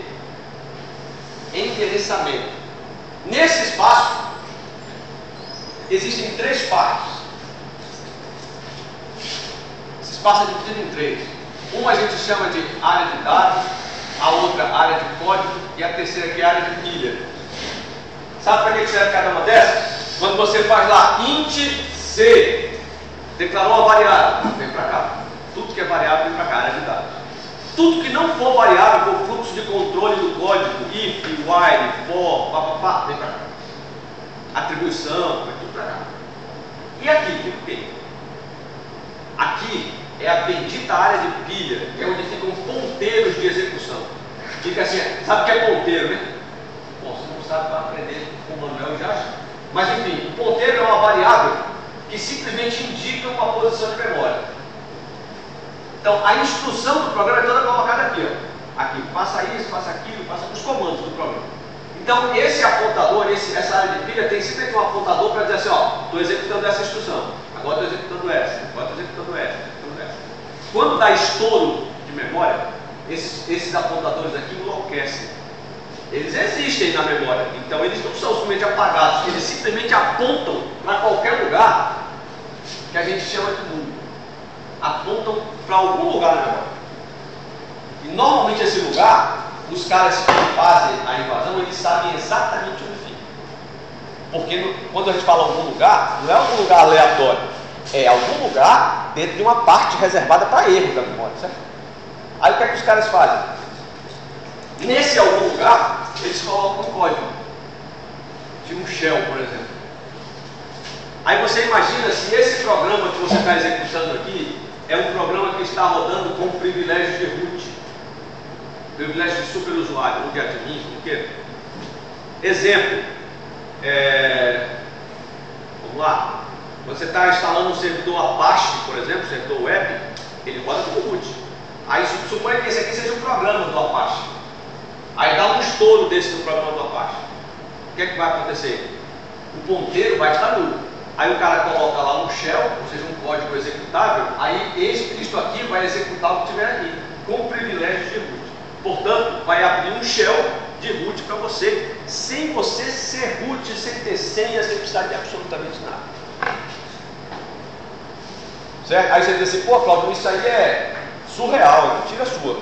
endereçamento. Nesse espaço, existem três partes. Esse espaço é dividido em três. Uma a gente chama de área de dados, a outra área de código e a terceira que é a área de pilha. Sabe para que serve cada uma dessas? Quando você faz lá int c, declarou uma variável, vem para cá. Tudo que é variável vem para cá, área de dados. Tudo que não for variável, for fluxo de controle do código, if, while, for, papapá, vem para cá. Atribuição, vem tudo para cá. E aqui, fica o quê? Aqui é a bendita área de pilha, que é onde ficam ponteiros de execução. Fica assim, sabe o que é ponteiro, né? Bom, você não sabe, vai aprender com o Manuel já. Mas enfim, o ponteiro é uma variável que simplesmente indica uma posição de memória. Então, a instrução do programa é toda colocada aqui, ó. Aqui, faça isso, faça aquilo, faça os comandos do programa. Então, esse apontador, essa área de pilha tem simplesmente um apontador para dizer assim, ó, estou executando essa instrução, agora estou executando essa, agora estou executando essa. Quando dá estouro de memória, esses apontadores aqui enlouquecem. Eles existem na memória, então eles não são simplesmente apagados, eles simplesmente apontam para qualquer lugar que a gente chama de mundo. Apontam para algum lugar na memória. E normalmente esse lugar os caras que fazem a invasão, eles sabem exatamente onde fica. Porque quando a gente fala algum lugar, não é algum lugar aleatório, é algum lugar dentro de uma parte reservada para erro da memória, certo? Aí o que é que os caras fazem? Nesse algum lugar, eles colocam um código de um shell, por exemplo. Aí você imagina se esse programa que você está executando aqui é um programa que está rodando com privilégio de root, privilégio de superusuário, ou de admin, o quê? Exemplo, vamos lá, você está instalando um servidor Apache, por exemplo, servidor web, ele roda como root. Aí suponha que esse aqui seja um programa do Apache. Aí dá um estouro desse no programa do Apache. O que é que vai acontecer? O ponteiro vai estar nulo. Aí o cara coloca lá um shell, ou seja, um código executável, aí isto aqui vai executar o que tiver aqui, com privilégio de root. Portanto, vai abrir um shell de root para você, sem você ser root, sem ter senha, sem precisar de absolutamente nada. Certo? Aí você diz assim, pô, Cláudio, isso aí é surreal, tira a sua.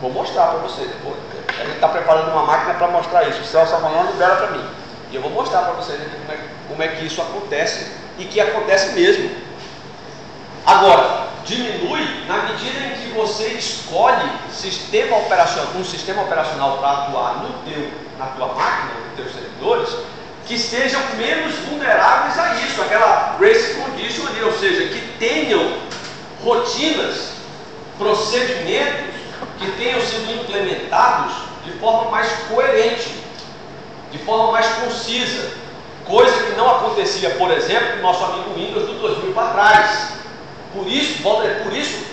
Vou mostrar para você depois. A gente está preparando uma máquina para mostrar isso. O Celso amanhã libera para mim. E eu vou mostrar para vocês aqui como é que isso acontece e que acontece mesmo. Agora, diminui na medida em que você escolhe um sistema operacional para atuar na tua máquina, nos teus servidores, que sejam menos vulneráveis a isso, aquela race condition ali, ou seja, que tenham rotinas, procedimentos que tenham sido implementados de forma mais coerente, de forma mais concisa, coisa que não acontecia, por exemplo, no nosso amigo Windows do 2000 para trás. Por isso,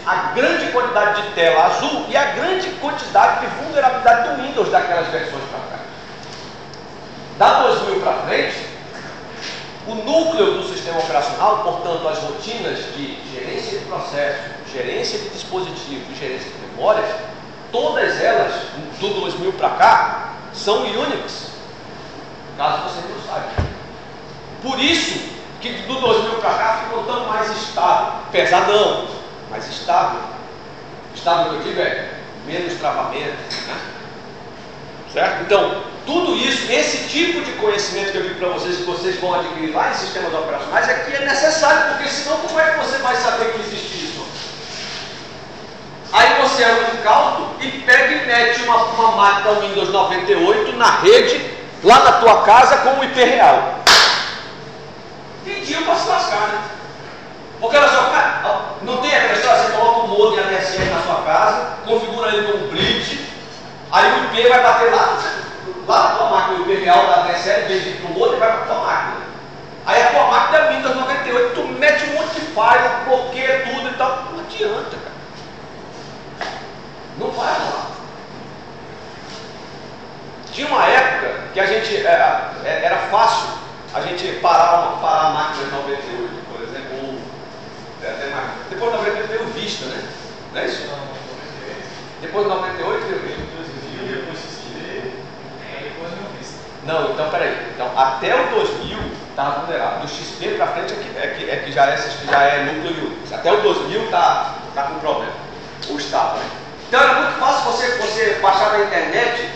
a grande quantidade de tela azul e a grande quantidade de vulnerabilidade do Windows daquelas versões para trás. Da 2000 para frente, o núcleo do sistema operacional, portanto, as rotinas de gerência de processos, gerência de dispositivos e gerência de memórias, todas elas, do 2000 para cá, são Unix, caso vocês não saibam. Por isso que do 2000 para cá ficou tão mais estável, pesadão, mas estável. Estável que eu digo é menos travamento, né? Certo? Então, tudo isso, esse tipo de conhecimento que eu digo para vocês, que vocês vão adquirir lá em sistemas operacionais, é que é necessário, porque senão como é que você vai saber que existe isso? Aí você é um incauto e pega e mete uma máquina Windows 98 na rede, lá na tua casa, com um IP real. Pediu para se lascar, né? Porque olha só, cara, não tem aquela história, você coloca um modem ADSL na sua casa, configura ele como bridge, aí o IP vai bater lá na tua máquina, o IP real da ADSL, em vez de ir para o modem, vai para a tua máquina. Aí a tua máquina é Windows 98, tu mete um monte de file, bloqueia tudo e tal, não adianta, cara. Não vai rolar. Tinha uma época que a gente, era fácil a gente parar a máquina de 98, por exemplo, ou até mais. Depois de 98 veio o Vista, né? Não é isso? Depois de 98 veio o Vista. Depois veio o Vista. Não, então peraí. Então, até o 2000 estava vulnerável. Do XP para frente é que já é núcleo Unix. Até o 2000 está com problema. Ou estava, né? Então era muito fácil você baixar na internet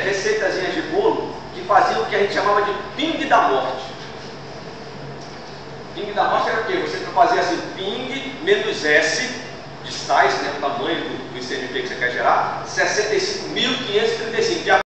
receitazinhas de bolo que faziam o que a gente chamava de ping da morte. Ping da morte era o quê? Você fazia assim, ping menos S de size, né, o tamanho do ICMP que você quer gerar, 65.535.